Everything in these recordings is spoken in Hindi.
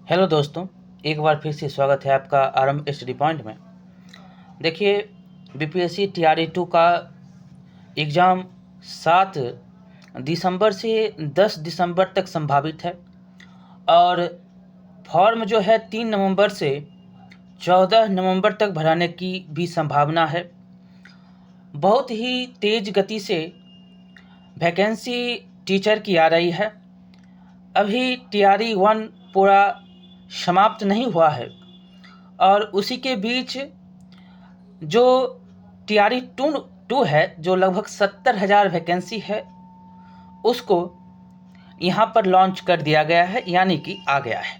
हेलो दोस्तों, एक बार फिर से स्वागत है आपका आरंभ स्टडी पॉइंट में। देखिए, बीपीएससी टीआरई 2 का एग्ज़ाम 7 दिसंबर से 10 दिसंबर तक संभावित है और फॉर्म जो है 3 नवंबर से 14 नवंबर तक भराने की भी संभावना है। बहुत ही तेज़ गति से वैकेंसी टीचर की आ रही है। अभी टीआरई 1 पूरा समाप्त नहीं हुआ है और उसी के बीच जो टीआरई 2 है, जो लगभग 70,000 वैकेंसी है, उसको यहाँ पर लॉन्च कर दिया गया है, यानी कि आ गया है।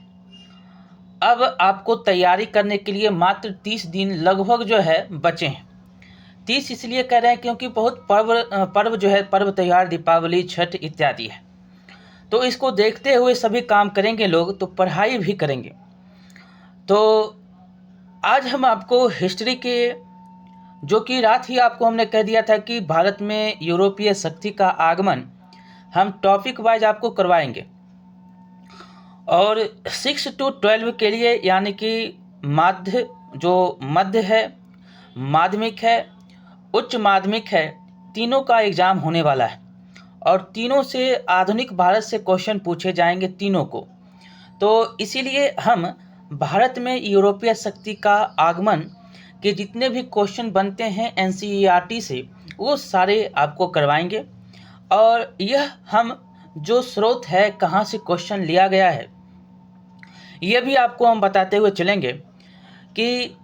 अब आपको तैयारी करने के लिए मात्र 30 दिन लगभग जो है बचे हैं। 30 इसलिए कह रहे हैं क्योंकि बहुत पर्व जो है, पर्व त्यौहार, दीपावली, छठ इत्यादि है, तो इसको देखते हुए सभी काम करेंगे लोग, तो पढ़ाई भी करेंगे। तो आज हम आपको हिस्ट्री के, जो कि रात ही आपको हमने कह दिया था कि भारत में यूरोपीय शक्ति का आगमन, हम टॉपिक वाइज आपको करवाएंगे। और 6 to 12 के लिए, यानी कि मध्य है, माध्यमिक है, उच्च माध्यमिक है, तीनों का एग्ज़ाम होने वाला है और तीनों से आधुनिक भारत से क्वेश्चन पूछे जाएंगे, तीनों को। तो इसीलिए हम भारत में यूरोपीय शक्ति का आगमन के जितने भी क्वेश्चन बनते हैं एनसीईआरटी से, वो सारे आपको करवाएंगे। और यह हम जो स्रोत है, कहाँ से क्वेश्चन लिया गया है, ये भी आपको हम बताते हुए चलेंगे कि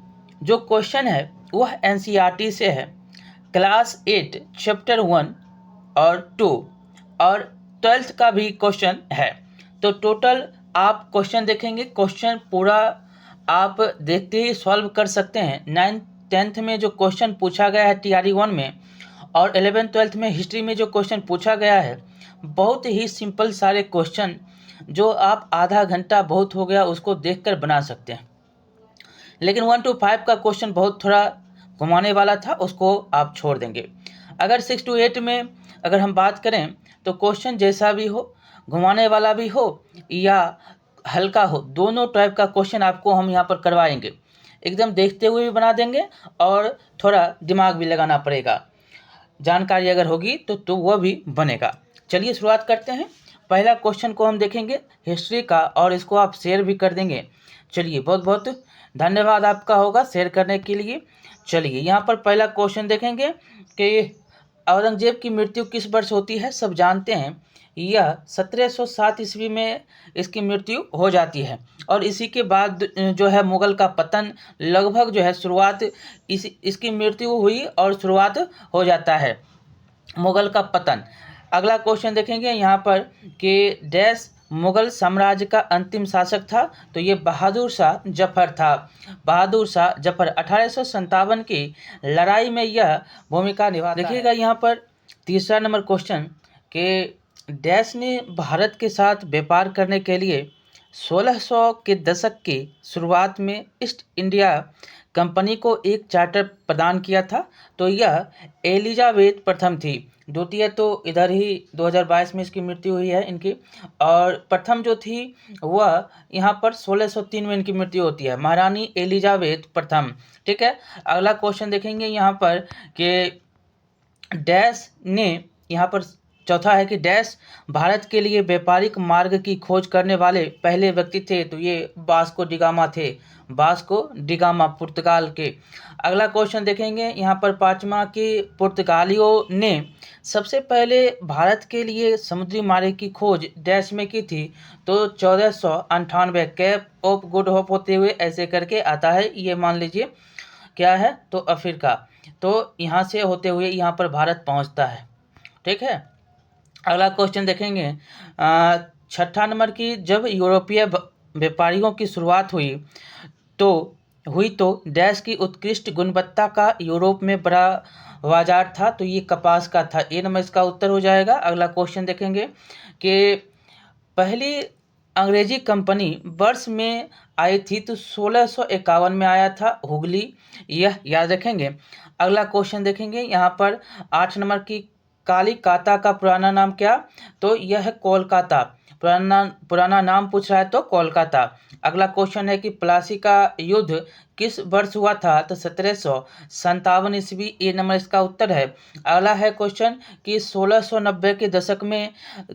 जो क्वेश्चन है वह एनसीईआरटी से है। क्लास 8 चैप्टर 1 और 2 और 12th का भी क्वेश्चन है। तो टोटल आप क्वेश्चन देखेंगे, क्वेश्चन पूरा आप देखते ही सॉल्व कर सकते हैं। 9th 10th में जो क्वेश्चन पूछा गया है टीआरई 1 में, और 11th 12th में हिस्ट्री में जो क्वेश्चन पूछा गया है, बहुत ही सिंपल सारे क्वेश्चन, जो आप आधा घंटा बहुत हो गया उसको देखकर बना सकते हैं। लेकिन 1 to 5 का क्वेश्चन बहुत थोड़ा घुमाने वाला था, उसको आप छोड़ देंगे। अगर 6 to 8 में अगर हम बात करें, तो क्वेश्चन जैसा भी हो, घुमाने वाला भी हो या हल्का हो, दोनों टाइप का क्वेश्चन आपको हम यहाँ पर करवाएंगे। एकदम देखते हुए भी बना देंगे और थोड़ा दिमाग भी लगाना पड़ेगा। जानकारी अगर होगी तो वह भी बनेगा। चलिए शुरुआत करते हैं। पहला क्वेश्चन को हम देखेंगे हिस्ट्री का, और इसको आप शेयर भी कर देंगे। चलिए, बहुत बहुत धन्यवाद आपका होगा शेयर करने के लिए। चलिए, यहाँ पर पहला क्वेश्चन देखेंगे कि औरंगजेब की मृत्यु किस वर्ष होती है। सब जानते हैं, यह 1707 ईस्वी में इसकी मृत्यु हो जाती है और इसी के बाद जो है मुगल का पतन, लगभग जो है शुरुआत इसकी मृत्यु हुई और शुरुआत हो जाता है मुगल का पतन। अगला क्वेश्चन देखेंगे यहाँ पर कि डैश मुगल साम्राज्य का अंतिम शासक था। तो ये बहादुर शाह जफर था। बहादुर शाह जफर 1857 की लड़ाई में यह भूमिका निभाता है। देखिएगा यहाँ पर तीसरा नंबर क्वेश्चन कि डैश ने भारत के साथ व्यापार करने के लिए 1600 के दशक की शुरुआत में ईस्ट इंडिया कंपनी को एक चार्टर प्रदान किया था। तो यह एलिजाबेथ प्रथम थी। द्वितीय तो इधर ही 2022 में इसकी मृत्यु हुई है इनकी, और प्रथम जो थी वह यहाँ पर 1603 में इनकी मृत्यु होती है, महारानी एलिजाबेथ प्रथम। ठीक है, अगला क्वेश्चन देखेंगे यहाँ पर कि डैश ने, यहाँ पर चौथा है कि डैश भारत के लिए व्यापारिक मार्ग की खोज करने वाले पहले व्यक्ति थे। तो ये वास्को डिगामा थे, वास्को डिगामा पुर्तगाल के। अगला क्वेश्चन देखेंगे यहाँ पर पांचवा कि पुर्तगालियों ने सबसे पहले भारत के लिए समुद्री मार्ग की खोज डैश में की थी। तो 1498 कैप ऑफ गुड होप होते हुए ऐसे करके आता है, ये मान लीजिए क्या है, तो अफ्रीका। तो यहाँ से होते हुए यहाँ पर भारत पहुँचता है। ठीक है, अगला क्वेश्चन देखेंगे छठा नंबर की, जब यूरोपीय व्यापारियों की शुरुआत हुई तो डैश की उत्कृष्ट गुणवत्ता का यूरोप में बड़ा बाजार था। तो ये कपास का था। ए नंबर इसका उत्तर हो जाएगा। अगला क्वेश्चन देखेंगे कि पहली अंग्रेजी कंपनी वर्ष में आई थी। तो 1651 में आया था, हुगली, यह याद रखेंगे। अगला क्वेश्चन देखेंगे यहाँ पर 8 नंबर की, कालीकाता का पुराना नाम क्या। तो यह है कोलकाता। पुराना पुराना नाम पूछ रहा है तो कोलकाता। अगला क्वेश्चन है कि प्लासी का युद्ध किस वर्ष हुआ था, तो 1757 ईस्वी, ये नंबर इसका उत्तर है। अगला है क्वेश्चन कि 1690 के दशक में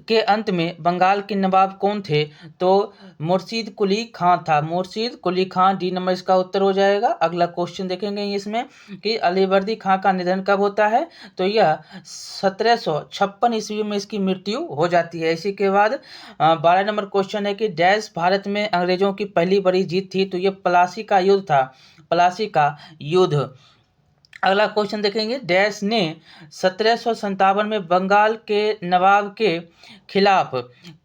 के अंत में बंगाल के नवाब कौन थे, तो मुर्शीद कुली खां था। मुर्शीद कुली खां, डी नंबर इसका उत्तर हो जाएगा। अगला क्वेश्चन देखेंगे इसमें कि अलीवर्दी खां का निधन कब होता है, तो यह 1756 ईस्वी में इसकी मृत्यु हो जाती है। इसी के बाद 12 नंबर क्वेश्चन है कि डैश भारत में अंग्रेजों की पहली बड़ी जीत थी, तो ये प्लासी का युद्ध था। प्लासी का युद्ध। अगला क्वेश्चन देखेंगे, डैश ने 1757 में बंगाल के नवाब के खिलाफ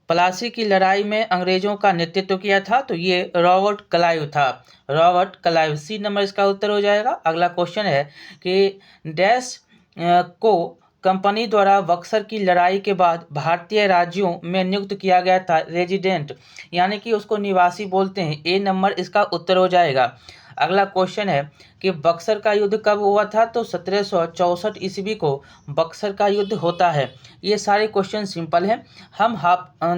प्लासी की लड़ाई में अंग्रेजों का नेतृत्व किया था, तो ये रॉबर्ट क्लाइव था। रॉबर्ट क्लाइव, सी नंबर इसका उत्तर हो जाएगा। अगला क्वेश्चन है कि डैश को कंपनी द्वारा बक्सर की लड़ाई के बाद भारतीय राज्यों में नियुक्त किया गया था रेजिडेंट, यानी कि उसको निवासी बोलते हैं। ए नंबर इसका उत्तर हो जाएगा। अगला क्वेश्चन है कि बक्सर का युद्ध कब हुआ था, तो 1764 ईस्वी को बक्सर का युद्ध होता है। ये सारे क्वेश्चन सिंपल हैं। हम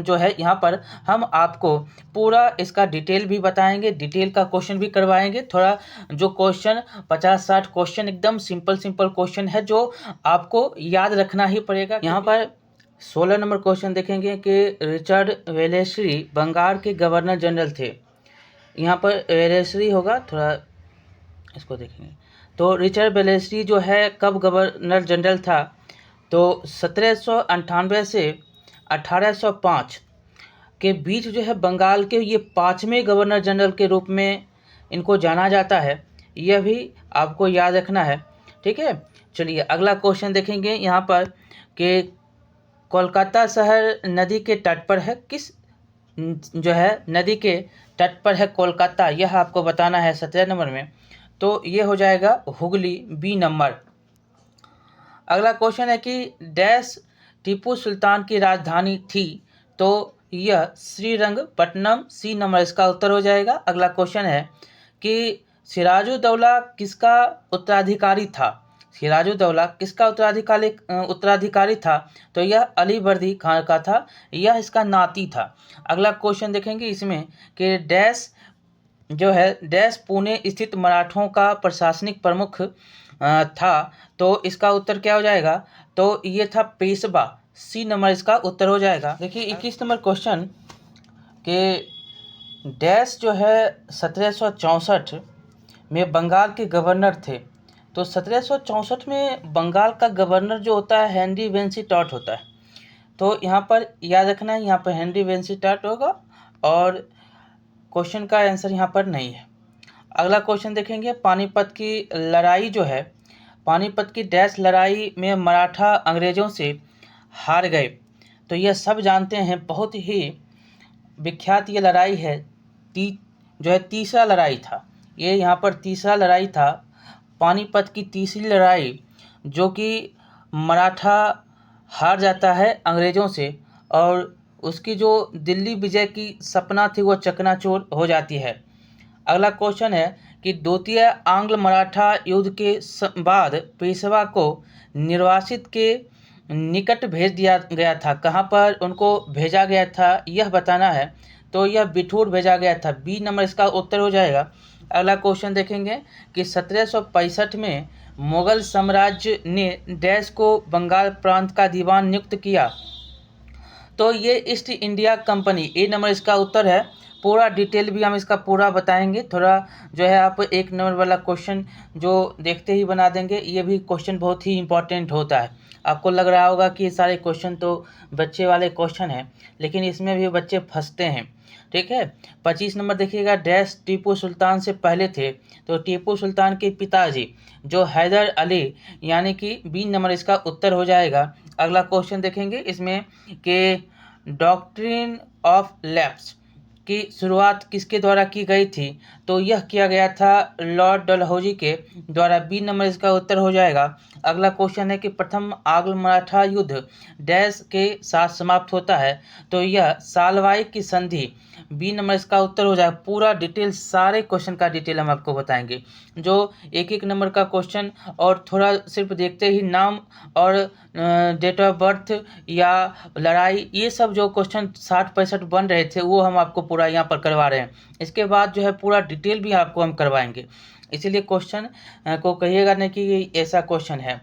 जो है यहाँ पर हम आपको पूरा इसका डिटेल भी बताएंगे, डिटेल का क्वेश्चन भी करवाएंगे। थोड़ा जो क्वेश्चन 50-60 क्वेश्चन एकदम सिंपल क्वेश्चन है जो आपको याद रखना ही पड़ेगा। यहाँ पर 16 नंबर क्वेश्चन देखेंगे कि रिचर्ड वेलेस्ली बंगाल के गवर्नर जनरल थे। यहाँ पर वेलेस्ली होगा, थोड़ा इसको देखेंगे। तो रिचर्ड वेलेस्ली जो है कब गवर्नर जनरल था, तो 1798 से 1805 के बीच जो है बंगाल के ये 5वें गवर्नर जनरल के रूप में इनको जाना जाता है। यह भी आपको याद रखना है, ठीक है। चलिए अगला क्वेश्चन देखेंगे यहाँ पर कि कोलकाता शहर नदी के तट पर है, किस जो है नदी के तट पर है कोलकाता, यह आपको बताना है 17 नंबर में। तो ये हो जाएगा हुगली, बी नंबर। अगला क्वेश्चन है कि डैश टीपू सुल्तान की राजधानी थी, तो यह श्रीरंगपट्टनम, सी नंबर इसका उत्तर हो जाएगा। अगला क्वेश्चन है कि सिराजुद्दौला किसका उत्तराधिकारी था। सिराजुद्दौला किसका उत्तराधिकारी था, तो यह अलीवर्दी खान का था, यह इसका नाती था। अगला क्वेश्चन देखेंगे इसमें कि डैश जो है डैश पुणे स्थित मराठों का प्रशासनिक प्रमुख था, तो इसका उत्तर क्या हो जाएगा, तो ये था पेशवा, सी नंबर इसका उत्तर हो जाएगा। देखिए 21 नंबर क्वेश्चन के डैश जो है 1764 में बंगाल के गवर्नर थे, तो 1764 में बंगाल का गवर्नर जो होता है हेनरी वेंसीटॉट होता है। तो यहाँ पर याद रखना है, यहाँ पर हेनरी वेंसीटॉट होगा और क्वेश्चन का आंसर यहाँ पर नहीं है। अगला क्वेश्चन देखेंगे, पानीपत की लड़ाई जो है, पानीपत की डैश लड़ाई में मराठा अंग्रेज़ों से हार गए, तो यह सब जानते हैं, बहुत ही विख्यात ये लड़ाई है। जो है तीसरा लड़ाई था, ये यहाँ पर तीसरा लड़ाई था, पानीपत की तीसरी लड़ाई, जो कि मराठा हार जाता है अंग्रेज़ों से और उसकी जो दिल्ली विजय की सपना थी वो चकनाचूर हो जाती है। अगला क्वेश्चन है कि द्वितीय आंग्ल मराठा युद्ध के बाद पेशवा को निर्वासित के निकट भेज दिया गया था, कहाँ पर उनको भेजा गया था यह बताना है, तो यह बिठूर भेजा गया था, बी नंबर इसका उत्तर हो जाएगा। अगला क्वेश्चन देखेंगे कि 1765 में मुगल साम्राज्य ने डैश को बंगाल प्रांत का दीवान नियुक्त किया, तो ये ईस्ट इंडिया कंपनी, ए नंबर इसका उत्तर है। पूरा डिटेल भी हम इसका पूरा बताएंगे। थोड़ा जो है आप 1 नंबर वाला क्वेश्चन जो देखते ही बना देंगे, ये भी क्वेश्चन बहुत ही इंपॉर्टेंट होता है। आपको लग रहा होगा कि ये सारे क्वेश्चन तो बच्चे वाले क्वेश्चन हैं, लेकिन इसमें भी बच्चे फंसते हैं, ठीक है। 25 नंबर देखिएगा, डैश टीपू सुल्तान से पहले थे, तो टीपू सुल्तान के पिताजी जो हैदर अली, यानी कि बी नंबर इसका उत्तर हो जाएगा। अगला क्वेश्चन देखेंगे इसमें कि डॉक्ट्रिन ऑफ लैप्स की शुरुआत किसके द्वारा की गई थी, तो यह किया गया था लॉर्ड डलहौजी के द्वारा, बी नंबर इसका उत्तर हो जाएगा। अगला क्वेश्चन है कि प्रथम आंग्ल मराठा युद्ध डैश के साथ समाप्त होता है, तो यह सालवाई की संधि बी नंबर इसका उत्तर हो जाएगा। पूरा डिटेल, सारे क्वेश्चन का डिटेल हम आपको बताएंगे, जो एक एक नंबर का क्वेश्चन, और थोड़ा सिर्फ देखते ही नाम और डेट ऑफ बर्थ या लड़ाई, ये सब जो क्वेश्चन 60-65 बन रहे थे वो हम आपको पूरा यहाँ पर करवा रहे हैं। इसके बाद जो है पूरा डिटेल भी आपको हम करवाएंगे, इसीलिए क्वेश्चन को कहिएगा नहीं कि ये ऐसा क्वेश्चन है।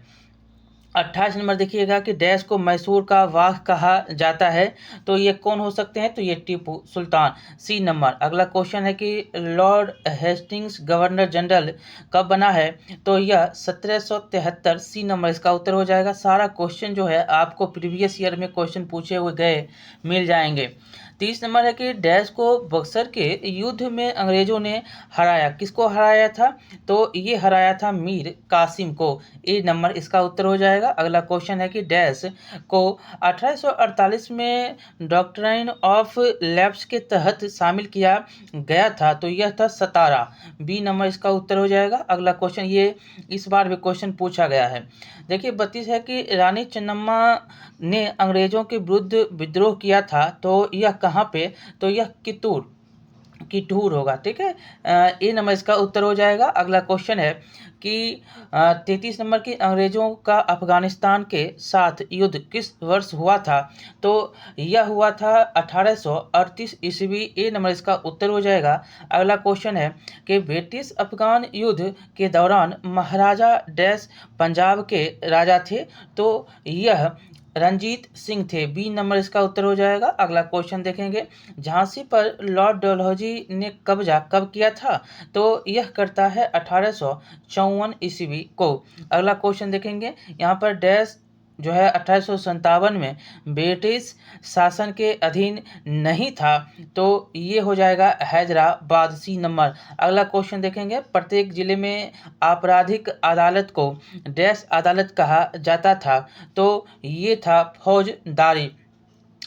28 नंबर देखिएगा कि डैश को मैसूर का वाघ कहा जाता है, तो ये कौन हो सकते हैं, तो ये टीपू सुल्तान। सी नंबर अगला क्वेश्चन है कि लॉर्ड हेस्टिंग्स गवर्नर जनरल कब बना है, तो यह 1773। सी नंबर इसका उत्तर हो जाएगा। सारा क्वेश्चन जो है आपको प्रीवियस ईयर में क्वेश्चन पूछे हुए गए मिल जाएंगे। 30 नंबर है कि डैश को बक्सर के युद्ध में अंग्रेजों ने हराया, किसको हराया था, तो ये हराया था मीर कासिम को। ए नंबर इसका उत्तर हो जाएगा। अगला क्वेश्चन है कि डैश को 1848 में डॉक्ट्राइन ऑफ लैप्स के तहत शामिल किया गया था, तो यह था सतारा। बी नंबर इसका उत्तर हो जाएगा। अगला क्वेश्चन, ये इस बार भी क्वेश्चन पूछा गया है। देखिए 32 है कि रानी चन्नम्मा ने अंग्रेजों के विरुद्ध विद्रोह किया था, तो यह कहाँ पे, तो यह किटूर होगा, ठीक है। ए नंबर इसका उत्तर हो जाएगा। अगला क्वेश्चन है कि 33 नंबर की अंग्रेजों का अफगानिस्तान के साथ युद्ध किस वर्ष हुआ था, तो यह हुआ था 1838 ईस्वी। ए नंबर इसका उत्तर हो जाएगा। अगला क्वेश्चन है कि ब्रिटिश अफगान युद्ध के दौरान महाराजा डैश पंजाब के राजा थे, तो यह रंजीत सिंह थे। बी नंबर इसका उत्तर हो जाएगा। अगला क्वेश्चन देखेंगे, झांसी पर लॉर्ड डलहौजी ने कब्जा कब किया था, तो यह करता है 1854 ईस्वी को। अगला क्वेश्चन देखेंगे, यहाँ पर डैश जो है 1857 में ब्रिटिश शासन के अधीन नहीं था, तो ये हो जाएगा हैदराबाद। C number. अगला क्वेश्चन देखेंगे, प्रत्येक जिले में आपराधिक अदालत को डैश अदालत कहा जाता था, तो ये था फौजदारी।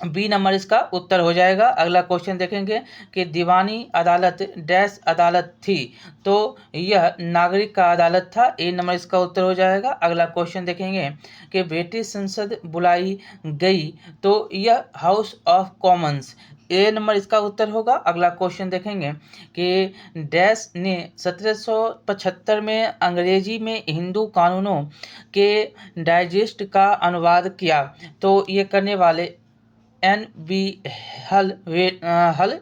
बी नंबर इसका उत्तर हो जाएगा। अगला क्वेश्चन देखेंगे कि दीवानी अदालत डैश अदालत थी, तो यह नागरिक का अदालत था। ए नंबर इसका उत्तर हो जाएगा। अगला क्वेश्चन देखेंगे कि ब्रिटिश संसद बुलाई गई, तो यह house of Commons. A number इसका उत्तर होगा। अगला क्वेश्चन देखेंगे कि डैश ने 1775 में अंग्रेजी में हिंदू कानूनों के डाइजेस्ट का अनुवाद किया, तो ये करने वाले एन बी हल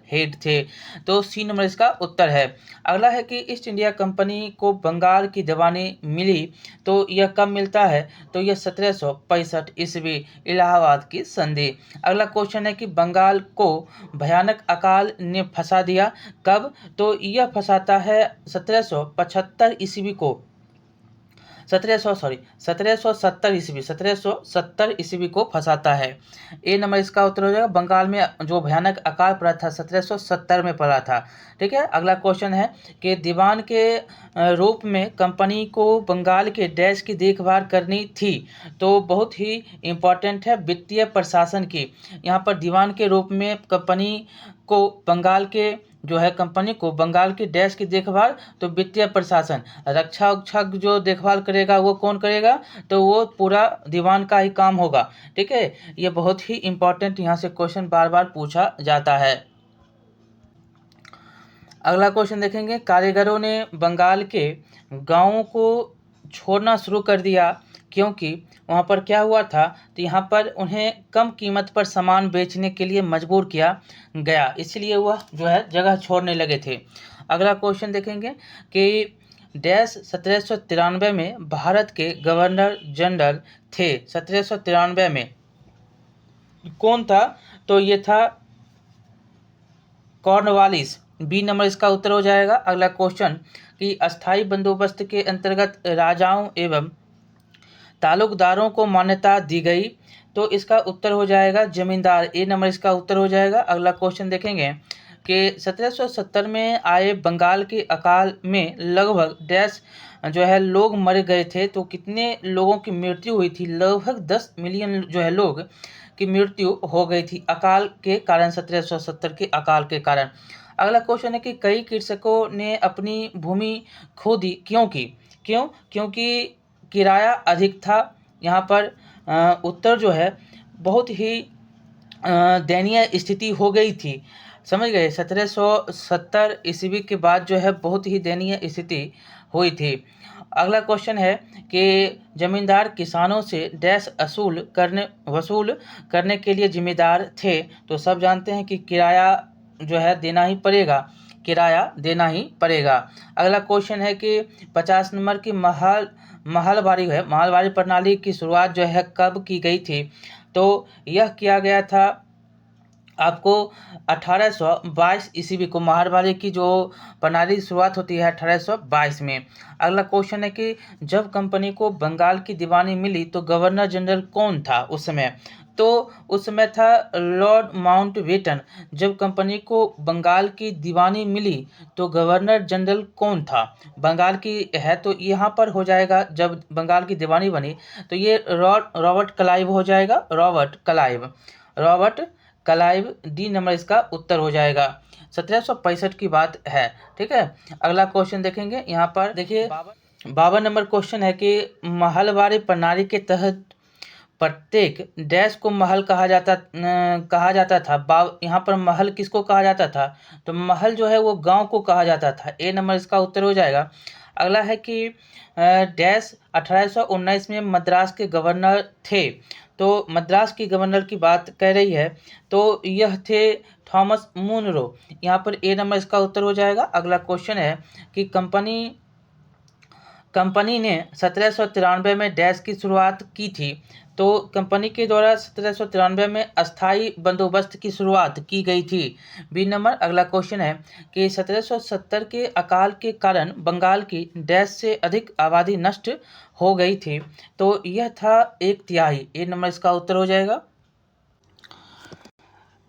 हेड थे, तो सी नंबर इसका उत्तर है। अगला है कि ईस्ट इंडिया कंपनी को बंगाल की दीवानी मिली, तो यह कब मिलता है, तो यह 1765 ईस्वी, इलाहाबाद की संधि। अगला क्वेश्चन है कि बंगाल को भयानक अकाल ने फंसा दिया, कब, तो यह फंसाता है 1775 ईस्वी को, 1770 ईस्वी को फंसाता है। ए नंबर इसका उत्तर हो जाएगा। बंगाल में जो भयानक अकाल पड़ा था 1770 में पड़ा था, ठीक है। अगला क्वेश्चन है कि दीवान के रूप में कंपनी को बंगाल के डैश की देखभाल करनी थी, तो बहुत ही इम्पोर्टेंट है वित्तीय प्रशासन की। यहाँ पर दीवान के रूप में कंपनी को बंगाल के जो है कंपनी को बंगाल की डैश की देखभाल, तो वित्तीय प्रशासन, रक्षा उक्षा जो देखभाल करेगा वो कौन करेगा, तो वो पूरा दीवान का ही काम होगा, ठीक है। ये बहुत ही इम्पोर्टेंट यहाँ से क्वेश्चन बार बार पूछा जाता है। अगला क्वेश्चन देखेंगे, कारीगरों ने बंगाल के गांवों को छोड़ना शुरू कर दिया, क्योंकि वहाँ पर क्या हुआ था, तो यहाँ पर उन्हें कम कीमत पर सामान बेचने के लिए मजबूर किया गया, इसलिए वह जो है जगह छोड़ने लगे थे। अगला क्वेश्चन देखेंगे कि डैश 1793 में भारत के गवर्नर जनरल थे, 1793 में कौन था, तो ये था कॉर्नवालिस। बी नंबर इसका उत्तर हो जाएगा। अगला क्वेश्चन कि अस्थाई बंदोबस्त के अंतर्गत राजाओं एवं तालुकदारों को मान्यता दी गई, तो इसका उत्तर हो जाएगा जमींदार। ए नंबर इसका उत्तर हो जाएगा। अगला क्वेश्चन देखेंगे कि 1770 में आए बंगाल के अकाल में लगभग डैश जो है लोग मर गए थे, तो कितने लोगों की मृत्यु हुई थी, लगभग 10 मिलियन जो है लोग की मृत्यु हो गई थी अकाल के कारण, 1770 के अकाल के कारण। अगला क्वेश्चन है कि कई कृषकों ने अपनी भूमि खो दी, क्योंकि किराया अधिक था। यहाँ पर उत्तर जो है बहुत ही दयनीय स्थिति हो गई थी। समझ गए। 1770 ईस्वी के बाद जो है बहुत ही दयनीय स्थिति हुई थी। अगला क्वेश्चन है कि जमींदार किसानों से डैश वसूल करने के लिए जिम्मेदार थे। तो सब जानते हैं कि किराया जो है देना ही पड़ेगा, किराया देना ही पड़ेगा। अगला क्वेश्चन है कि 50 नंबर की महलवारी प्रणाली की शुरुआत जो है कब की गई थी। तो यह किया गया था आपको 1822 ईस्वी को। महलवारी की जो प्रणाली की शुरुआत होती है 1822 में। अगला क्वेश्चन है कि जब कंपनी को बंगाल की दीवानी मिली तो गवर्नर जनरल कौन था उस समय। तो उस समय था लॉर्ड माउंटबेटन। जब कंपनी को बंगाल की दीवानी मिली तो गवर्नर जनरल कौन था। बंगाल की है तो यहाँ पर हो जाएगा, जब बंगाल की दीवानी बनी तो ये रॉबर्ट क्लाइव हो जाएगा। रॉबर्ट क्लाइव डी नंबर इसका उत्तर हो जाएगा। 1765 की बात है। ठीक है, अगला क्वेश्चन देखेंगे। यहाँ पर देखिए 52 नंबर क्वेश्चन है कि महलवारी प्रणाली के तहत प्रत्येक डैश को महल कहा जाता था। यहाँ पर महल किसको कहा जाता था, तो महल जो है वो गांव को कहा जाता था। ए नंबर इसका उत्तर हो जाएगा। अगला है कि डैश 1819 में मद्रास के गवर्नर थे। तो मद्रास की गवर्नर की बात कह रही है, तो यह थे थॉमस मुनरो। यहाँ पर ए नंबर इसका उत्तर हो जाएगा। अगला क्वेश्चन है कि कंपनी ने 1793 में डैश की शुरुआत की थी। तो कंपनी के द्वारा 1793 में अस्थाई बंदोबस्त की शुरुआत की गई थी। B number. अगला क्वेश्चन है कि 1770 के अकाल के कारण बंगाल की डैश से अधिक आबादी नष्ट हो गई थी। तो यह था 1/3। ए नंबर इसका उत्तर हो जाएगा।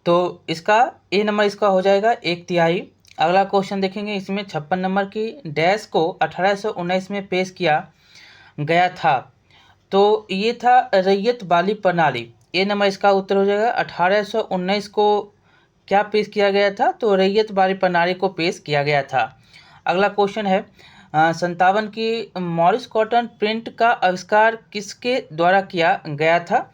तो इसका ए नंबर इसका हो जाएगा 1/3। अगला क्वेश्चन देखेंगे, इसमें 56 नंबर की डैश को 1819 में पेश किया गया था। तो ये था रैयत वाली प्रणाली। ए नंबर इसका उत्तर हो जाएगा। 1819 को क्या पेश किया गया था, तो रैयत वाली प्रणाली को पेश किया गया था। अगला क्वेश्चन है 57 की मॉरिस कॉटन प्रिंट का आविष्कार किसके द्वारा किया गया था।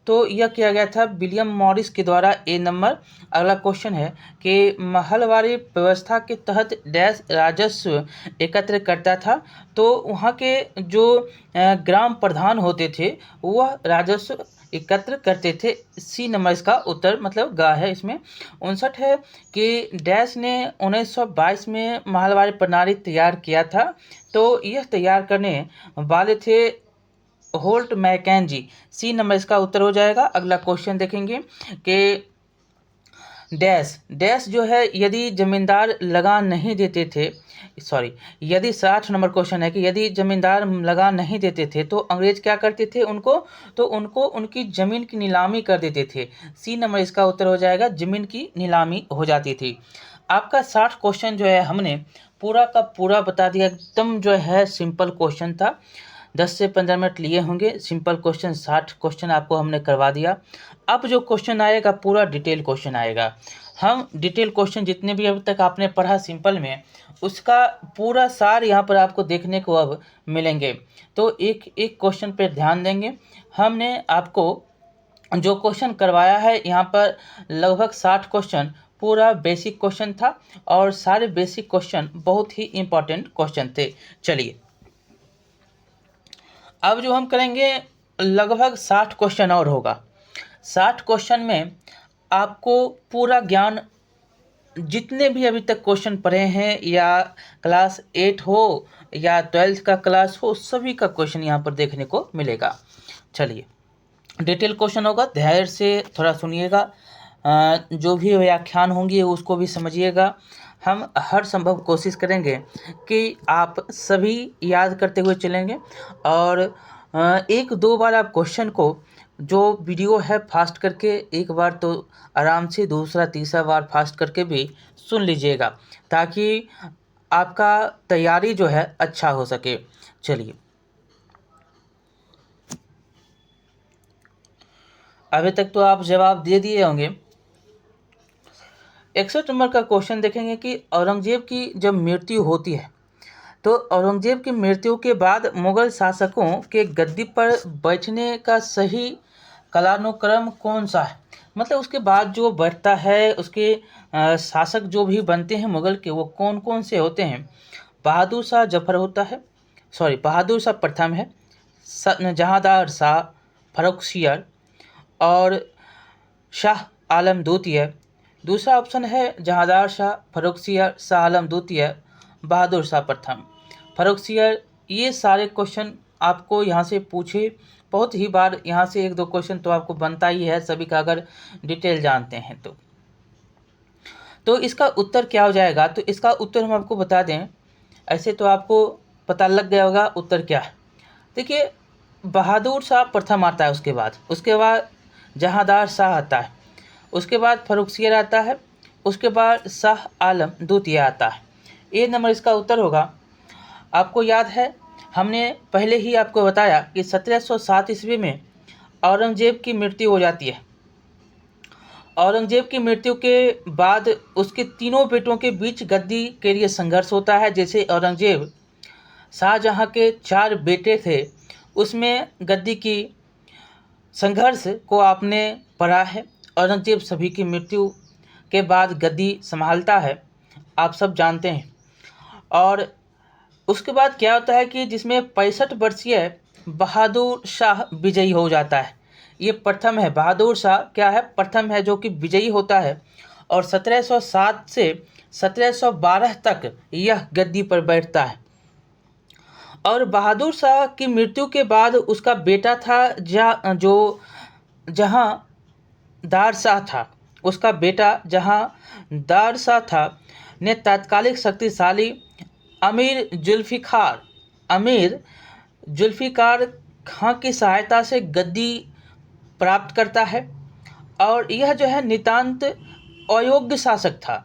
तो यह किया गया था विलियम मॉरिस के द्वारा। ए नंबर। अगला क्वेश्चन है कि महलवारी व्यवस्था के तहत डैश राजस्व एकत्र करता था। तो वहाँ के जो ग्राम प्रधान होते थे वह राजस्व एकत्र करते थे। सी नंबर इसका उत्तर मतलब गा है इसमें। 59 है कि डैश ने 1922 में महलवारी प्रणाली तैयार किया था। तो यह तैयार करने वाले थे होल्ट मैकेंजी। सी नंबर इसका उत्तर हो जाएगा। अगला क्वेश्चन देखेंगे कि डैश जो है यदि जमींदार लगान नहीं देते थे, यदि 60 नंबर क्वेश्चन है कि यदि जमींदार लगान नहीं देते थे तो अंग्रेज क्या करते थे उनको उनकी जमीन की नीलामी कर देते थे। सी नंबर इसका उत्तर हो जाएगा। जमीन की नीलामी हो जाती थी। आपका 60 क्वेश्चन जो है हमने पूरा का पूरा बता दिया। एकदम जो है सिंपल क्वेश्चन था। 10 से 15 मिनट लिए होंगे। सिंपल क्वेश्चन 60 क्वेश्चन आपको हमने करवा दिया। अब जो क्वेश्चन आएगा पूरा डिटेल क्वेश्चन आएगा। हम डिटेल क्वेश्चन जितने भी अभी तक आपने पढ़ा सिंपल में, उसका पूरा सार यहाँ पर आपको देखने को अब मिलेंगे। तो एक एक क्वेश्चन पर ध्यान देंगे। हमने आपको जो क्वेश्चन करवाया है यहाँ पर लगभग 60 क्वेश्चन पूरा बेसिक क्वेश्चन था और सारे बेसिक क्वेश्चन बहुत ही इम्पोर्टेंट क्वेश्चन थे। चलिए अब जो हम करेंगे लगभग 60 क्वेश्चन और होगा। 60 क्वेश्चन में आपको पूरा ज्ञान जितने भी अभी तक क्वेश्चन पढ़े हैं, या क्लास 8 हो या 12th का क्लास हो, सभी का क्वेश्चन यहाँ पर देखने को मिलेगा। चलिए डिटेल क्वेश्चन होगा, धैर्य से थोड़ा सुनिएगा। जो भी व्याख्यान होंगी उसको भी समझिएगा। हम हर संभव कोशिश करेंगे कि आप सभी याद करते हुए चलेंगे। और 1-2 बार आप क्वेश्चन को जो वीडियो है फास्ट करके, एक बार तो आराम से, दूसरा तीसरा बार फास्ट करके भी सुन लीजिएगा, ताकि आपका तैयारी जो है अच्छा हो सके। चलिए अभी तक तो आप जवाब दे दिए होंगे। 61 नंबर का क्वेश्चन देखेंगे कि औरंगजेब की जब मृत्यु होती है तो औरंगजेब की मृत्यु के बाद मुगल शासकों के गद्दी पर बैठने का सही कालानुक्रम कौन सा है, मतलब उसके बाद जो बढ़ता है उसके शासक जो भी बनते हैं मुगल के, वो कौन कौन से होते हैं। बहादुर शाह जफर होता है, सॉरी बहादुर शाह प्रथम है, जहांदार शाह, फर्रुखसियर और शाह आलम द्वितीय। दूसरा ऑप्शन है जहांदार शाह, फर्रुखसियर, शाह आलम द्वितीय, बहादुर शाह प्रथम, फर्रुखसियर। ये सारे क्वेश्चन आपको यहाँ से पूछे बहुत ही बार, यहाँ से एक दो क्वेश्चन तो आपको बनता ही है सभी का, अगर डिटेल जानते हैं तो इसका उत्तर क्या हो जाएगा। तो इसका उत्तर हम आपको बता दें, ऐसे तो आपको पता लग गया होगा उत्तर क्या है। देखिए, बहादुर शाह प्रथम आता है, उसके बाद जहांदार शाह आता है, उसके बाद फर्रुखसियर आता है, उसके बाद शाह आलम द्वितीय आता है। ये नंबर इसका उत्तर होगा। आपको याद है हमने पहले ही आपको बताया कि 1707 ईस्वी में औरंगजेब की मृत्यु हो जाती है। औरंगजेब की मृत्यु के बाद उसके तीनों बेटों के बीच गद्दी के लिए संघर्ष होता है। जैसे औरंगजेब, शाहजहां के 4 बेटे थे, उसमें गद्दी की संघर्ष को आपने पढ़ा है। औरंगजेब सभी की मृत्यु के बाद गद्दी संभालता है, आप सब जानते हैं। और उसके बाद क्या होता है कि जिसमें 65 वर्षीय बहादुर शाह विजयी हो जाता है। ये प्रथम है, बहादुर शाह क्या है, प्रथम है जो कि विजयी होता है। और 1707 से 1712 तक यह गद्दी पर बैठता है। और बहादुर शाह की मृत्यु के बाद उसका बेटा था जो जहांदार शाह था, उसका बेटा जहांदार शाह था ने तात्कालिक शक्तिशाली अमीर जुल्फिकार खां की सहायता से गद्दी प्राप्त करता है। और यह जो है नितांत अयोग्य शासक था,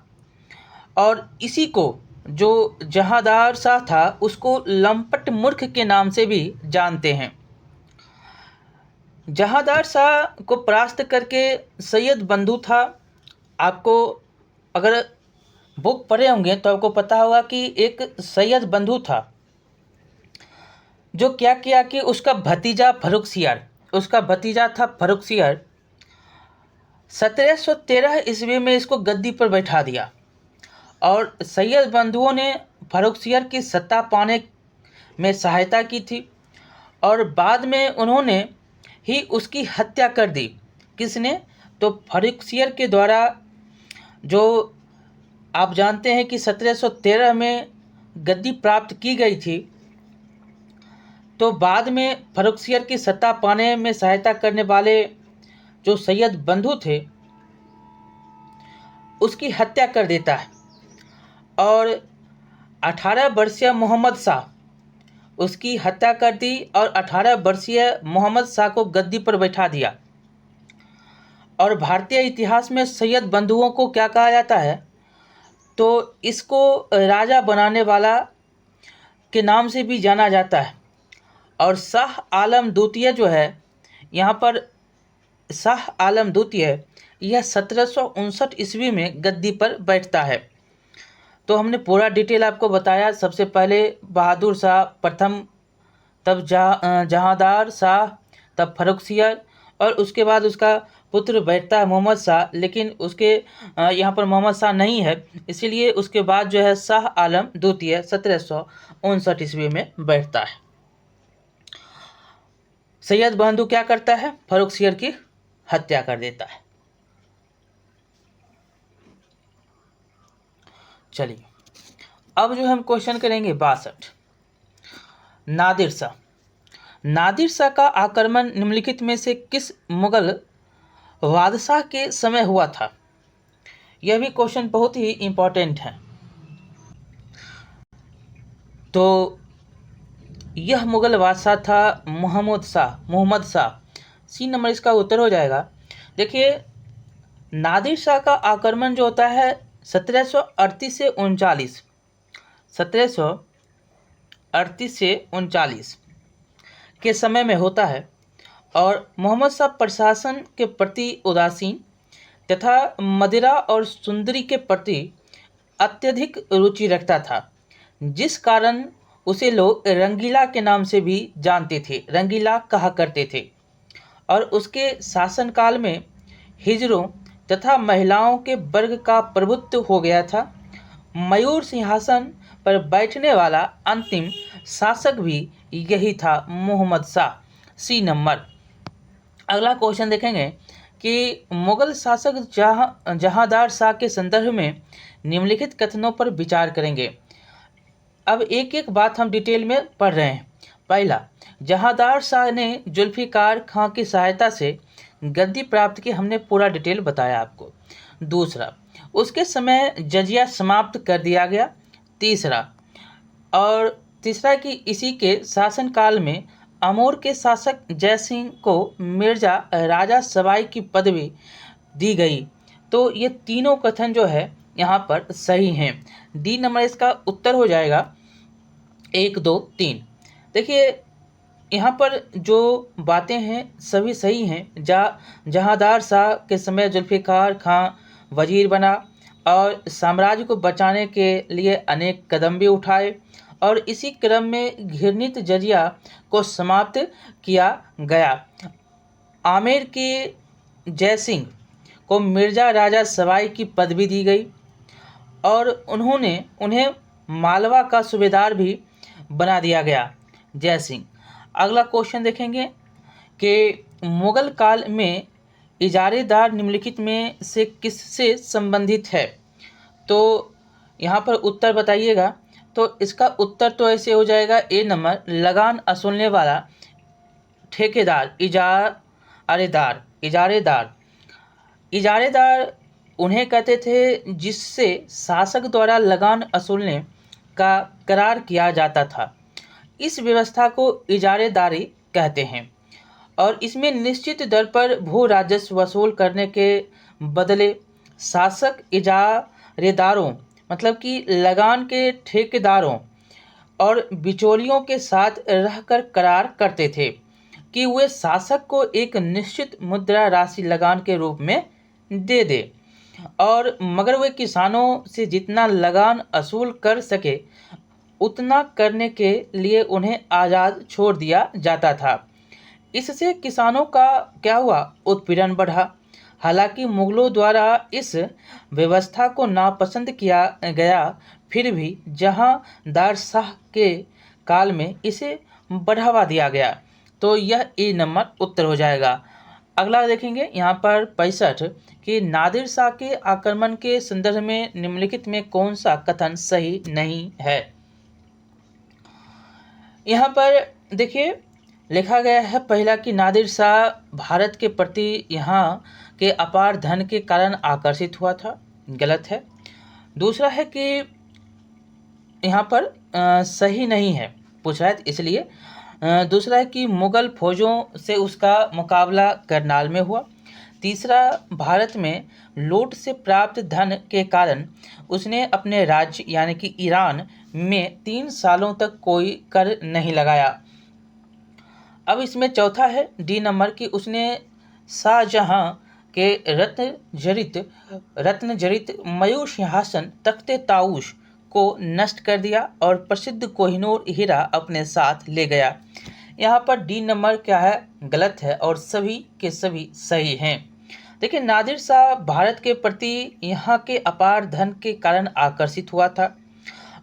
और इसी को जो जहांदार शाह था उसको लंपट मूर्ख के नाम से भी जानते हैं। जहांदार शाह को परास्त करके सैयद बंधु था। आपको अगर बुक पढ़े होंगे तो आपको पता होगा कि एक सैयद बंधु था जो क्या किया कि उसका भतीजा था फर्रुखसियर 1713 ईस्वी में इसको गद्दी पर बैठा दिया। और सैयद बंधुओं ने फर्रुखसियर की सत्ता पाने में सहायता की थी, और बाद में उन्होंने ही उसकी हत्या कर दी। किसने? तो फर्रुखसियर के द्वारा, जो आप जानते हैं कि 1713 में गद्दी प्राप्त की गई थी। तो बाद में फर्रुखसियर की सत्ता पाने में सहायता करने वाले जो सैयद बंधु थे उसकी हत्या कर देता है, और 18 वर्षीय मोहम्मद शाह उसकी हत्या कर दी, और 18 वर्षीय मोहम्मद शाह को गद्दी पर बैठा दिया। और भारतीय इतिहास में सैयद बंधुओं को क्या कहा जाता है? तो इसको राजा बनाने वाला के नाम से भी जाना जाता है। और शाह आलम द्वितीय जो है, यहाँ पर शाह आलम द्वितीय, यह 1759 ईस्वी में गद्दी पर बैठता है। तो हमने पूरा डिटेल आपको बताया। सबसे पहले बहादुर शाह प्रथम, तब जहांदार शाह, तब फर्रुखसियर, और उसके बाद उसका पुत्र बैठता है मोहम्मद शाह। लेकिन उसके यहाँ पर मोहम्मद शाह नहीं है, इसीलिए उसके बाद जो है शाह आलम द्वितीय 1759 ईस्वी में बैठता है। सैयद बंधु क्या करता है? फर्रुखसियर की हत्या कर देता है। चलिए, अब जो हम क्वेश्चन करेंगे 62, नादिर शाह का आक्रमण निम्नलिखित में से किस मुगल बादशाह के समय हुआ था? यह भी क्वेश्चन बहुत ही इम्पोर्टेंट है। तो यह मुगल बादशाह था मोहम्मद शाह। सी नंबर इसका उत्तर हो जाएगा। देखिए, नादिर शाह का आक्रमण जो होता है 1738 से 39 के समय में होता है। और मोहम्मद शाह प्रशासन के प्रति उदासीन तथा मदिरा और सुंदरी के प्रति अत्यधिक रुचि रखता था, जिस कारण उसे लोग रंगीला के नाम से भी जानते थे, रंगीला कहा करते थे। और उसके शासनकाल में हिजड़ों तथा महिलाओं के वर्ग का प्रभुत्व हो गया था। मयूर सिंहासन पर बैठने वाला अंतिम शासक भी यही था, मोहम्मद शाह। C number. अगला क्वेश्चन देखेंगे कि मुगल शासक जहांदार शाह के संदर्भ में निम्नलिखित कथनों पर विचार करेंगे। अब एक एक बात हम डिटेल में पढ़ रहे हैं। पहला, जहांदार शाह ने जुल्फिकार खां की सहायता से गद्दी प्राप्त की, हमने पूरा डिटेल बताया आपको। दूसरा, उसके समय जजिया समाप्त कर दिया गया। तीसरा कि इसी के शासनकाल में अमोर के शासक जयसिंह को मिर्जा राजा सवाई की पदवी दी गई। तो ये तीनों कथन जो है यहाँ पर सही हैं। डी नंबर इसका उत्तर हो जाएगा 1, 2, 3। देखिए यहाँ पर जो बातें हैं सभी सही हैं। जहांदार शाह के समय जुल्फिकार खां वजीर बना और साम्राज्य को बचाने के लिए अनेक कदम भी उठाए और इसी क्रम में घृणित जजिया को समाप्त किया गया। आमेर के जयसिंह को मिर्जा राजा सवाई की पदवी दी गई और उन्हें मालवा का सूबेदार भी बना दिया गया, जयसिंह। अगला क्वेश्चन देखेंगे कि मुगल काल में इजारेदार निम्नलिखित में से किससे संबंधित है। तो यहाँ पर उत्तर बताइएगा। तो इसका उत्तर तो ऐसे हो जाएगा ए नंबर, लगान वसूलने वाला ठेकेदार। इजारेदार उन्हें कहते थे जिससे शासक द्वारा लगान वसूलने का करार किया जाता था। इस व्यवस्था को इजारेदारी कहते हैं और इसमें निश्चित दर पर भू राजस्व वसूल करने के बदले शासक इजारेदारों मतलब कि लगान के ठेकेदारों और बिचौलियों के साथ रहकर करार करते थे कि वे शासक को एक निश्चित मुद्रा राशि लगान के रूप में दे दे और मगर वे किसानों से जितना लगान वसूल कर सके उतना करने के लिए उन्हें आज़ाद छोड़ दिया जाता था। इससे किसानों का क्या हुआ, उत्पीड़न बढ़ा। हालांकि मुगलों द्वारा इस व्यवस्था को नापसंद किया गया, फिर भी जहांदार शाह के काल में इसे बढ़ावा दिया गया। तो यह ए नंबर उत्तर हो जाएगा। अगला देखेंगे यहाँ पर 65 कि नादिर शाह के आक्रमण के संदर्भ में निम्नलिखित में कौन सा कथन सही नहीं है। यहाँ पर देखिए लिखा गया है पहला कि नादिर शाह भारत के प्रति यहाँ के अपार धन के कारण आकर्षित हुआ था, गलत है। दूसरा है कि यहाँ पर सही नहीं है, पूछ रहा है इसलिए। दूसरा है कि मुगल फौजों से उसका मुकाबला करनाल में हुआ। तीसरा, भारत में लूट से प्राप्त धन के कारण उसने अपने राज्य यानी कि ईरान में 3 सालों तक कोई कर नहीं लगाया। अब इसमें चौथा है डी नंबर की उसने शाहजहां के रत्न जड़ित मयूर सिंहासन तख्ते ताऊश को नष्ट कर दिया और प्रसिद्ध कोहिनूर हीरा अपने साथ ले गया। यहाँ पर डी नंबर क्या है, गलत है और सभी के सभी सही हैं। देखिए नादिर शाह भारत के प्रति यहाँ के अपार धन के कारण आकर्षित हुआ था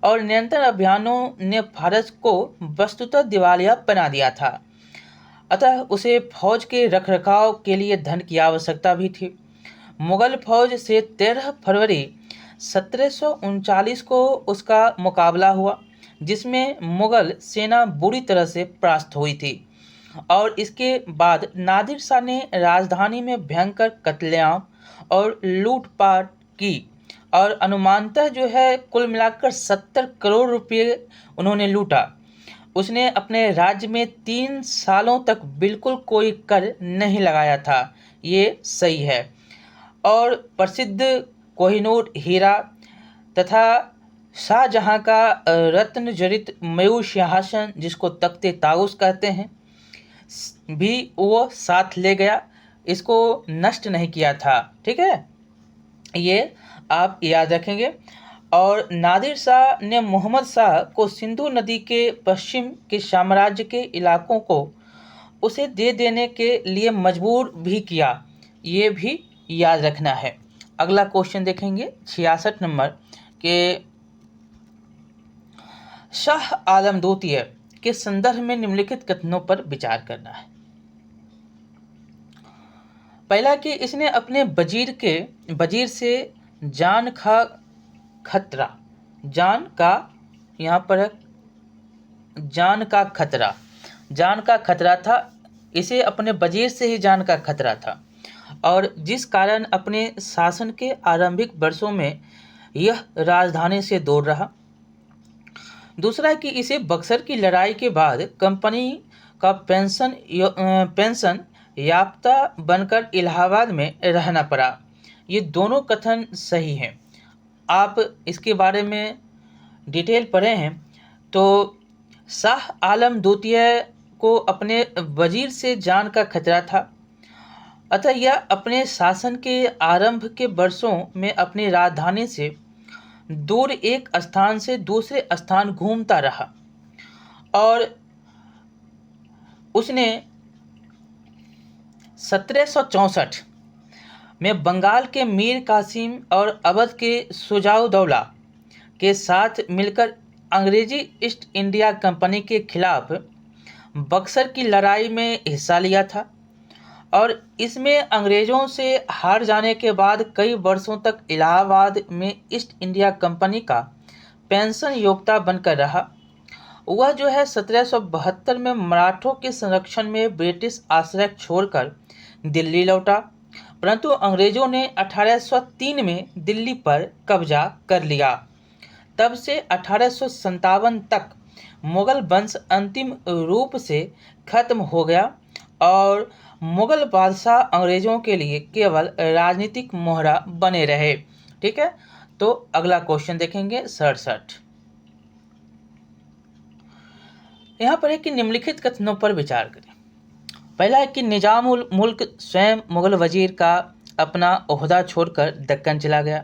और निरंतर अभियानों ने भारत को वस्तुतः दिवालिया बना दिया था। अतः उसे फौज के रखरखाव के लिए धन की आवश्यकता भी थी। मुगल फौज से 13 फरवरी 1739 को उसका मुकाबला हुआ, जिसमें मुगल सेना बुरी तरह से परास्त हुई थी और इसके बाद नादिर शाह ने राजधानी में भयंकर कत्लेआम और लूटपाट की और अनुमानतः जो है कुल मिलाकर 70 करोड़ रुपये उन्होंने लूटा। उसने अपने राज्य में 3 सालों तक बिल्कुल कोई कर नहीं लगाया था, ये सही है। और प्रसिद्ध कोहिनूर हीरा तथा शाहजहां का रत्न जड़ित मयूर सिंहासन जिसको तख्ते ताऊस कहते हैं भी वो साथ ले गया, इसको नष्ट नहीं किया था। ठीक है, ये आप याद रखेंगे। और नादिर शाह ने मोहम्मद शाह को सिंधु नदी के पश्चिम के साम्राज्य के इलाकों को उसे दे देने के लिए मजबूर भी किया, ये भी याद रखना है। अगला क्वेश्चन देखेंगे 66 नंबर के शाह आलम द्वितीय के संदर्भ में निम्नलिखित कथनों पर विचार करना है। पहला कि इसने अपने वजीर से जान का खतरा, जान का, यहाँ पर है जान का खतरा, जान का खतरा था, इसे अपने वजीर से ही जान का खतरा था और जिस कारण अपने शासन के आरंभिक वर्षों में यह राजधानी से दूर रहा। दूसरा कि इसे बक्सर की लड़ाई के बाद कंपनी का पेंशन याफ्ता बनकर इलाहाबाद में रहना पड़ा। ये दोनों कथन सही हैं। आप इसके बारे में डिटेल पढ़े हैं तो शाह आलम द्वितीय को अपने वजीर से जान का खतरा था, अतः यह अपने शासन के आरंभ के वर्षों में अपनी राजधानी से दूर एक स्थान से दूसरे स्थान घूमता रहा और उसने 1764 में बंगाल के मीर कासिम और अवध के शुजाउद्दौला के साथ मिलकर अंग्रेजी ईस्ट इंडिया कंपनी के खिलाफ बक्सर की लड़ाई में हिस्सा लिया था और इसमें अंग्रेज़ों से हार जाने के बाद कई वर्षों तक इलाहाबाद में ईस्ट इंडिया कंपनी का पेंशन योग्ता बनकर रहा। वह जो है 1772 में मराठों के संरक्षण में ब्रिटिश आश्रय छोड़कर दिल्ली लौटा, परंतु अंग्रेज़ों ने 1803 में दिल्ली पर कब्जा कर लिया। तब से 1857 तक मुगल वंश अंतिम रूप से खत्म हो गया और मुगल बादशाह अंग्रेज़ों के लिए केवल राजनीतिक मोहरा बने रहे। ठीक है, तो अगला क्वेश्चन देखेंगे 67। यहाँ पर है कि निम्नलिखित कथनों पर विचार करें। पहला है कि निजाम उल मुल्क स्वयं मुगल वजीर का अपना ओहदा छोड़कर दक्कन चला गया।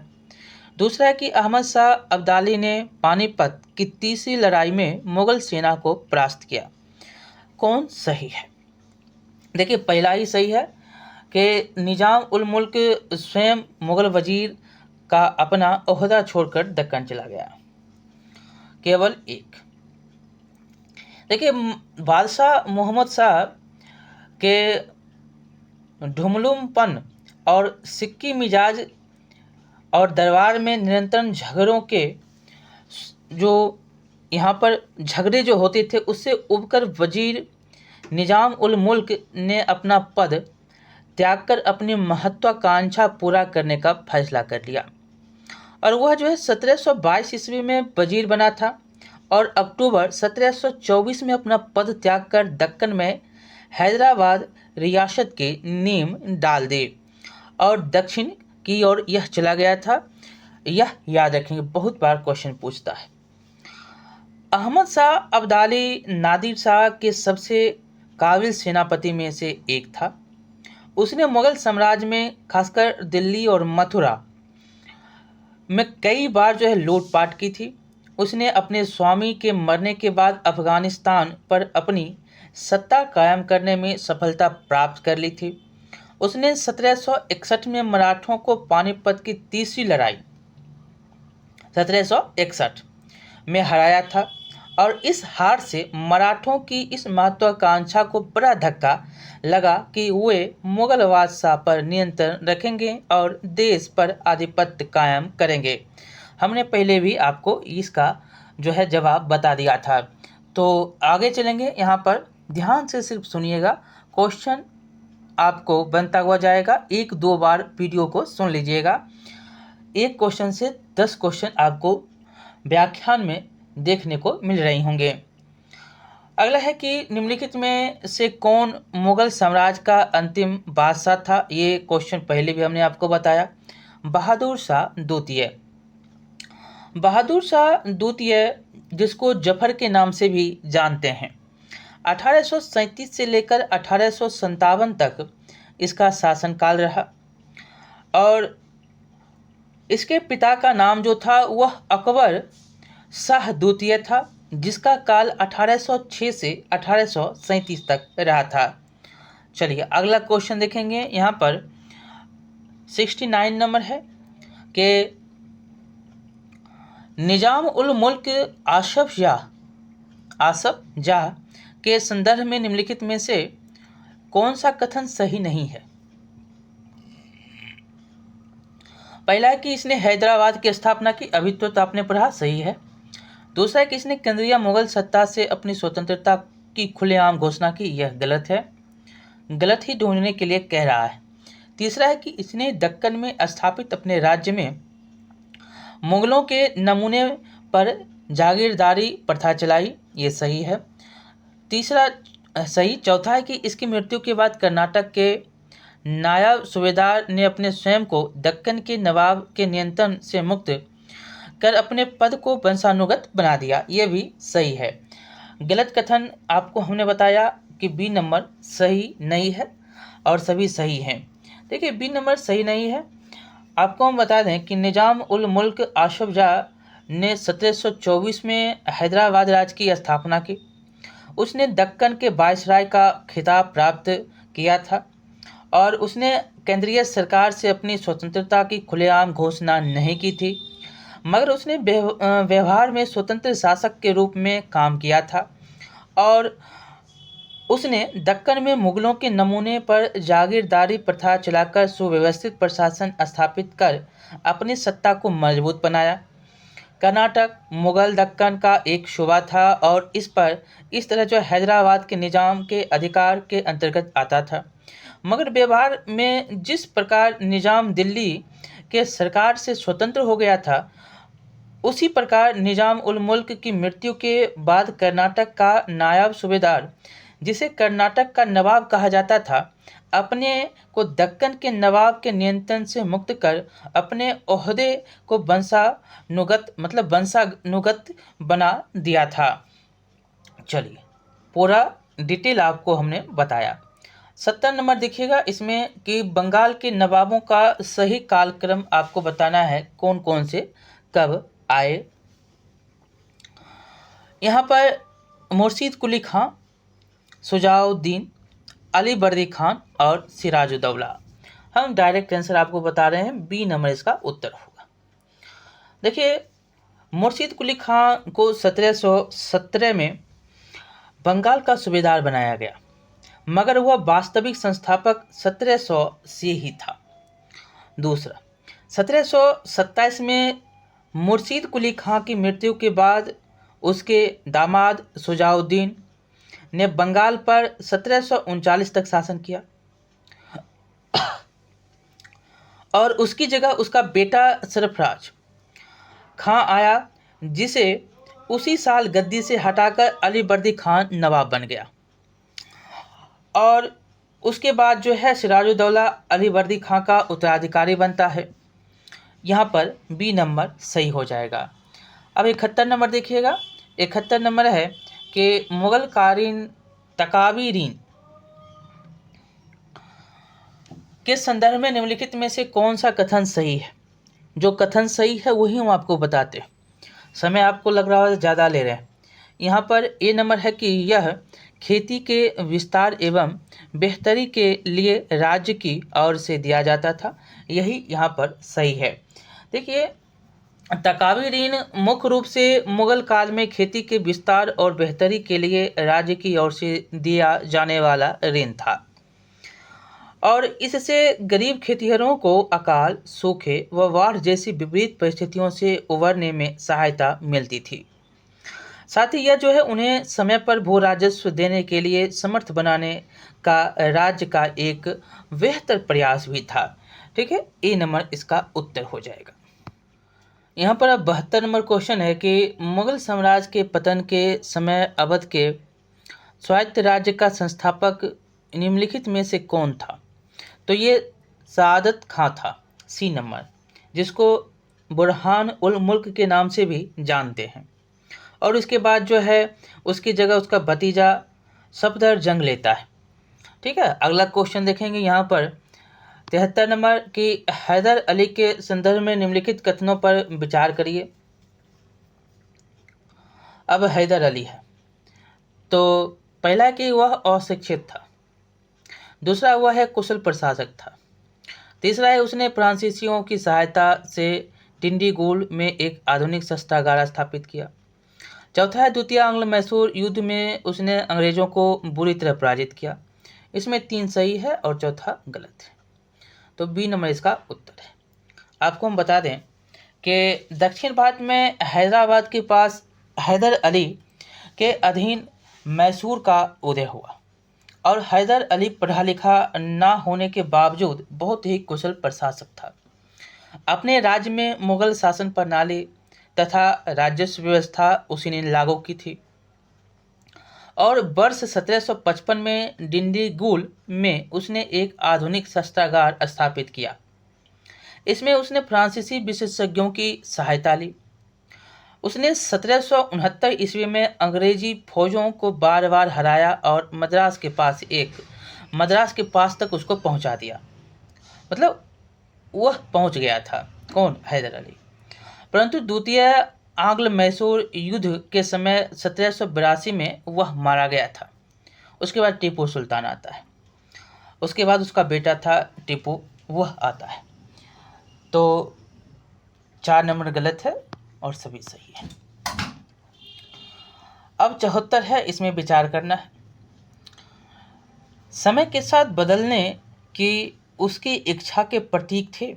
दूसरा है कि अहमद शाह अब्दाली ने पानीपत की तीसरी लड़ाई में मुगल सेना को परास्त किया। कौन सही है? देखिए, पहला ही सही है कि निजाम उल मुल्क स्वयं मुगल वजीर का अपना ओहदा छोड़कर दक्कन चला गया। केवल एक। देखिए, बादशाह मोहम्मद शाह के ढुमलुमपन और सिक्की मिजाज और दरबार में निरंतर झगड़ों के जो यहाँ पर झगड़े जो होते थे उससे उबकर वजीर निजाम उल मुल्क ने अपना पद त्यागकर अपनी महत्वाकांक्षा पूरा करने का फैसला कर लिया और वह जो है 1722 ईस्वी में वजीर बना था और अक्टूबर 1724 में अपना पद त्यागकर दक्कन में हैदराबाद रियासत की नींव डाल दी और दक्षिण की ओर यह चला गया था। यह याद रखेंगे, बहुत बार क्वेश्चन पूछता है। अहमद शाह अब्दाली नादिर शाह के सबसे काबिल सेनापति में से एक था। उसने मुगल साम्राज्य में खासकर दिल्ली और मथुरा में कई बार जो है लूटपाट की थी। उसने अपने स्वामी के मरने के बाद अफगानिस्तान पर अपनी सत्ता कायम करने में सफलता प्राप्त कर ली थी। उसने 1761 में मराठों को पानीपत की तीसरी लड़ाई 1761 में हराया था और इस हार से मराठों की इस महत्वाकांक्षा को बड़ा धक्का लगा कि वे मुगल बादशाह पर नियंत्रण रखेंगे और देश पर आधिपत्य कायम करेंगे। हमने पहले भी आपको इसका जो है जवाब बता दिया था। तो आगे चलेंगे, यहाँ पर ध्यान से सिर्फ सुनिएगा, क्वेश्चन आपको बनता हुआ जाएगा। 1-2 बार वीडियो को सुन लीजिएगा। एक क्वेश्चन से 10 क्वेश्चन आपको व्याख्यान में देखने को मिल रही होंगे। अगला है कि निम्नलिखित में से कौन मुगल साम्राज्य का अंतिम बादशाह था? ये क्वेश्चन पहले भी हमने आपको बताया। बहादुर शाह द्वितीय। बहादुर शाह द्वितीय, जिसको जफर के नाम से भी जानते हैं, 1837 से लेकर 1857 तक इसका शासनकाल रहा और इसके पिता का नाम जो था वह अकबर शाह द्वितीय था, जिसका काल 1806 से 1837 तक रहा था। चलिए अगला क्वेश्चन देखेंगे। यहाँ पर 69 नंबर है कि निजाम उल मुल्क आसफ जाह के संदर्भ में निम्नलिखित में से कौन सा कथन सही नहीं है। पहला है कि इसने हैदराबाद की स्थापना की, अभी तो आपने पढ़ा, सही है। दूसरा है कि इसने केंद्रीय मुगल सत्ता से अपनी स्वतंत्रता की खुलेआम घोषणा की, यह गलत है, गलत ही ढूंढने के लिए कह रहा है। तीसरा है कि इसने दक्कन में स्थापित अपने राज्य में मुगलों के नमूने पर जागीरदारी प्रथा चलाई, ये सही है। तीसरा सही। चौथा है कि इसकी मृत्यु के बाद कर्नाटक के नायब सूबेदार ने अपने स्वयं को दक्कन के नवाब के नियंत्रण से मुक्त कर अपने पद को वंशानुगत बना दिया, ये भी सही है। गलत कथन आपको हमने बताया कि बी नंबर सही नहीं है और सभी सही हैं। देखिए बी नंबर सही नहीं है। आपको हम बता दें कि निजाम उल मुल्क आसफ जाह ने 1724 में हैदराबाद राज्य की स्थापना की। उसने दक्कन के वायसराय का खिताब प्राप्त किया था और उसने केंद्रीय सरकार से अपनी स्वतंत्रता की खुलेआम घोषणा नहीं की थी, मगर उसने व्यवहार में स्वतंत्र शासक के रूप में काम किया था और उसने दक्कन में मुगलों के नमूने पर जागीरदारी प्रथा चलाकर सुव्यवस्थित प्रशासन स्थापित कर अपनी सत्ता को मजबूत बनाया। कर्नाटक मुगल दक्कन का एक सूबा था और इस तरह जो हैदराबाद के निजाम के अधिकार के अंतर्गत आता था, मगर व्यवहार में जिस प्रकार निजाम दिल्ली के सरकार से स्वतंत्र हो गया था, उसी प्रकार निजाम उल मुल्क की मृत्यु के बाद कर्नाटक का नायब सूबेदार, जिसे कर्नाटक का नवाब कहा जाता था, अपने को दक्कन के नवाब के नियंत्रण से मुक्त कर अपने ओहदे को वंशानुगत बना दिया था। चलिए पूरा डिटेल आपको हमने बताया। 70 नंबर देखिएगा इसमें कि बंगाल के नवाबों का सही कालक्रम आपको बताना है, कौन कौन से कब आए। यहाँ पर मुर्शीद कुली खां, शुजाउद्दीन, अली बर्दी खान और सिराजुद्दौला। हम डायरेक्ट आंसर आपको बता रहे हैं, बी नंबर इसका उत्तर होगा। देखिए मुर्शीद कुली खां को 1717 में बंगाल का सूबेदार बनाया गया, मगर वह वास्तविक संस्थापक 1700 से ही था। दूसरा 1727 में मुर्शीद कुली खां की मृत्यु के बाद उसके दामाद शुजाउद्दीन ने बंगाल पर 1739 तक शासन किया और उसकी जगह उसका बेटा सरफराज खां आया, जिसे उसी साल गद्दी से हटाकर अली बर्दी खान नवाब बन गया और उसके बाद जो है सिराजुद्दौला अली बर्दी खां का उत्तराधिकारी बनता है। यहाँ पर बी नंबर सही हो जाएगा। अब 71 नंबर देखिएगा। 71 नंबर है कि मुगल कारीन तकाबीरीन के संदर्भ में निम्नलिखित में से कौन सा कथन सही है। जो कथन सही है वही हम आपको बताते हैं। समय आपको लग रहा है ज़्यादा ले रहे हैं। यहाँ पर ए नंबर है कि यह खेती के विस्तार एवं बेहतरी के लिए राज्य की ओर से दिया जाता था, यही यहाँ पर सही है। देखिए तकाबीरीन मुख्य रूप से मुगल काल में खेती के विस्तार और बेहतरी के लिए राज्य की ओर से दिया जाने वाला ऋण था और इससे गरीब खेतिहरों को अकाल, सूखे व बाढ़ जैसी विपरीत परिस्थितियों से उबरने में सहायता मिलती थी। साथ ही यह जो है उन्हें समय पर भू राजस्व देने के लिए समर्थ बनाने का राज्य का एक बेहतर प्रयास भी था। ठीक है, ए नंबर इसका उत्तर हो जाएगा। यहाँ पर अब 72 नंबर क्वेश्चन है कि मुगल साम्राज्य के पतन के समय अवध के स्वायत्त राज्य का संस्थापक निम्नलिखित में से कौन था। तो ये सादत खां था, सी नंबर, जिसको बुरहान उल मुल्क के नाम से भी जानते हैं। और उसके बाद जो है उसकी जगह उसका भतीजा सफदर जंग लेता है। ठीक है, अगला क्वेश्चन देखेंगे यहाँ पर 73 नंबर कि हैदर अली के संदर्भ में निम्नलिखित कथनों पर विचार करिए। अब हैदर अली है तो पहला कि वह अशिक्षित था, दूसरा वह है कुशल प्रशासक था। तीसरा है उसने फ्रांसीसियों की सहायता से डिंडीगुल में एक आधुनिक शस्त्रागार स्थापित किया। चौथा है द्वितीय आंग्ल मैसूर युद्ध में उसने अंग्रेजों को बुरी तरह पराजित किया। इसमें 3 सही है और चौथा गलत है, तो बी नंबर इसका उत्तर है। आपको हम बता दें कि दक्षिण भारत में हैदराबाद के पास हैदर अली के अधीन मैसूर का उदय हुआ और हैदर अली पढ़ा लिखा ना होने के बावजूद बहुत ही कुशल प्रशासक था। अपने राज्य में मुगल शासन प्रणाली तथा राजस्व व्यवस्था उसी ने लागू की थी और वर्ष 1755 में डिंडीगुल में उसने एक आधुनिक शस्त्रागार स्थापित किया। इसमें उसने फ्रांसीसी विशेषज्ञों की सहायता ली। उसने 1769 ईस्वी में अंग्रेजी फौजों को बार बार हराया और मद्रास के पास तक उसको पहुंचा दिया। मतलब वह पहुंच गया था, कौन? हैदर अली। परंतु द्वितीय आंग्ल मैसूर युद्ध के समय 1782 में वह मारा गया था। उसके बाद टीपू सुल्तान आता है, उसके बाद उसका बेटा था टीपू, वह आता है। तो 4 नंबर गलत है और सभी सही है। अब 74 है, इसमें विचार करना है। समय के साथ बदलने की उसकी इच्छा के प्रतीक थे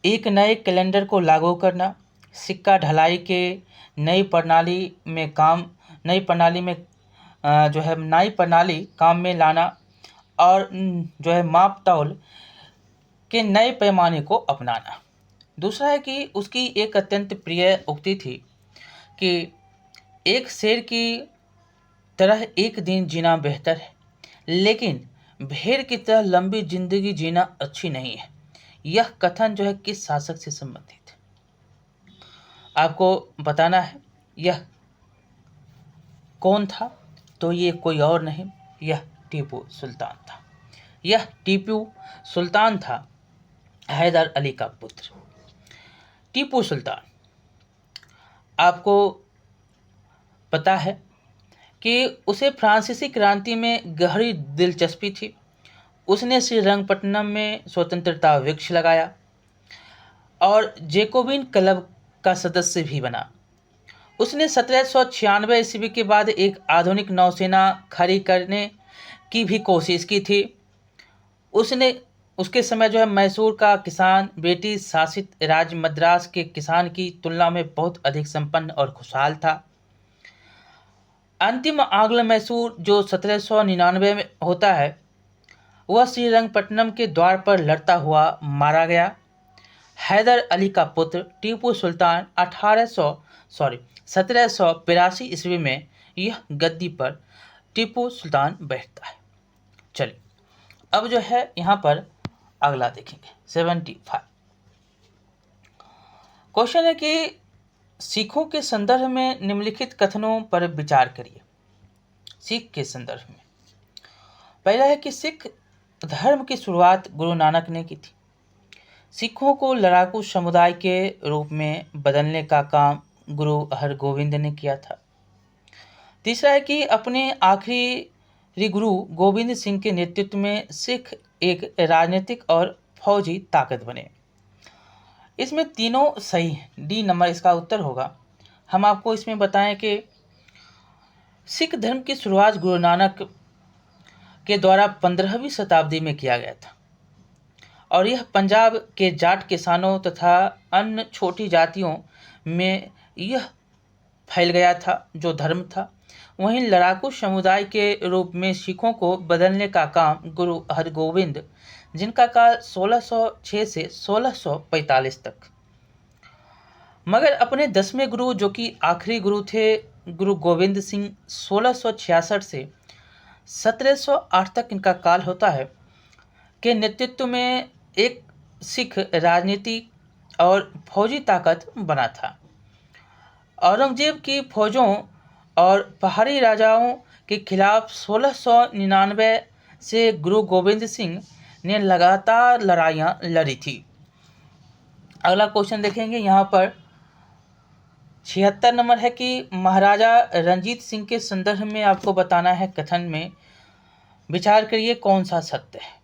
एक नए कैलेंडर को लागू करना, सिक्का ढलाई के नई प्रणाली में नई प्रणाली काम में लाना और माप तौल के नए पैमाने को अपनाना। दूसरा है कि उसकी एक अत्यंत प्रिय उक्ति थी कि एक शेर की तरह एक दिन जीना बेहतर है, लेकिन भेड़ की तरह लंबी जिंदगी जीना अच्छी नहीं है। यह कथन किस शासक से संबंधित है? आपको बताना है यह कौन था। तो ये कोई और नहीं, यह टीपू सुल्तान था। यह टीपू सुल्तान था, हैदर अली का पुत्र। टीपू सुल्तान, आपको पता है कि उसे फ्रांसीसी क्रांति में गहरी दिलचस्पी थी। उसने श्रीरंगपट्टनम में स्वतंत्रता वृक्ष लगाया और जैकोबिन क्लब का सदस्य भी बना। उसने 1796 ईस्वी के बाद एक आधुनिक नौसेना खड़ी करने की भी कोशिश की थी। उसके समय मैसूर का किसान ब्रिटिश शासित राज्य मद्रास के किसान की तुलना में बहुत अधिक संपन्न और खुशहाल था। अंतिम आंग्ल मैसूर जो 1799 में होता है, वह श्रीरंगपट्टनम के द्वार पर लड़ता हुआ मारा गया। हैदर अली का पुत्र टीपू सुल्तान 1782 ईस्वी में यह गद्दी पर टीपू सुल्तान बैठता है। चलिए अब यहाँ पर अगला देखेंगे 75। क्वेश्चन है कि सिखों के संदर्भ में निम्नलिखित कथनों पर विचार करिए। सिख के संदर्भ में पहला है कि सिख धर्म की शुरुआत गुरु नानक ने की थी। सिखों को लड़ाकू समुदाय के रूप में बदलने का काम गुरु हरगोविंद ने किया था। तीसरा है कि अपने आखिरी गुरु गोविंद सिंह के नेतृत्व में सिख एक राजनीतिक और फौजी ताकत बने। इसमें तीनों सही हैं, डी नंबर इसका उत्तर होगा। हम आपको इसमें बताएं कि सिख धर्म की शुरुआत गुरु नानक के द्वारा 15वीं शताब्दी में किया गया था और यह पंजाब के जाट किसानों तथा अन्य छोटी जातियों में यह फैल गया था जो धर्म था। वहीं लड़ाकू समुदाय के रूप में सिखों को बदलने का काम गुरु हरगोविंद, जिनका काल 1606 से 1645 तक। मगर अपने 10वें गुरु जो कि आखिरी गुरु थे गुरु गोविंद सिंह, 1666 से 1708 तक इनका काल होता है, के नेतृत्व में एक सिख राजनीति और फौजी ताकत बना था। औरंगजेब की फौजों और पहाड़ी राजाओं के खिलाफ 1699 से गुरु गोविंद सिंह ने लगातार लड़ाइयाँ लड़ी थी। अगला क्वेश्चन देखेंगे यहाँ पर 76 नंबर है कि महाराजा रंजीत सिंह के संदर्भ में आपको बताना है कथन में विचार करिए कौन सा सत्य है।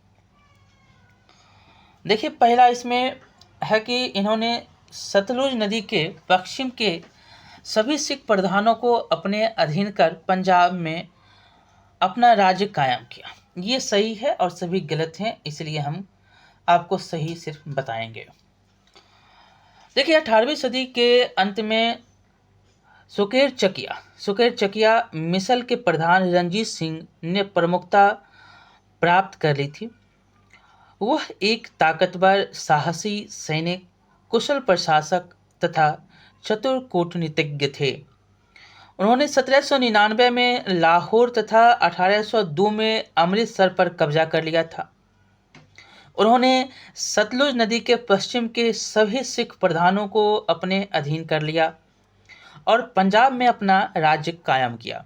देखिए पहला इसमें है कि इन्होंने सतलुज नदी के पश्चिम के सभी सिख प्रधानों को अपने अधीन कर पंजाब में अपना राज्य कायम किया। ये सही है और सभी गलत हैं, इसलिए हम आपको सही सिर्फ बताएंगे। देखिए 18वीं सदी के अंत में सुकेर चकिया मिसल के प्रधान रणजीत सिंह ने प्रमुखता प्राप्त कर ली थी। वह एक ताकतवर साहसी सैनिक, कुशल प्रशासक तथा चतुर कूटनीतिज्ञ थे। उन्होंने 1799 में लाहौर तथा 1802 में अमृतसर पर कब्जा कर लिया था। उन्होंने सतलुज नदी के पश्चिम के सभी सिख प्रधानों को अपने अधीन कर लिया और पंजाब में अपना राज्य कायम किया।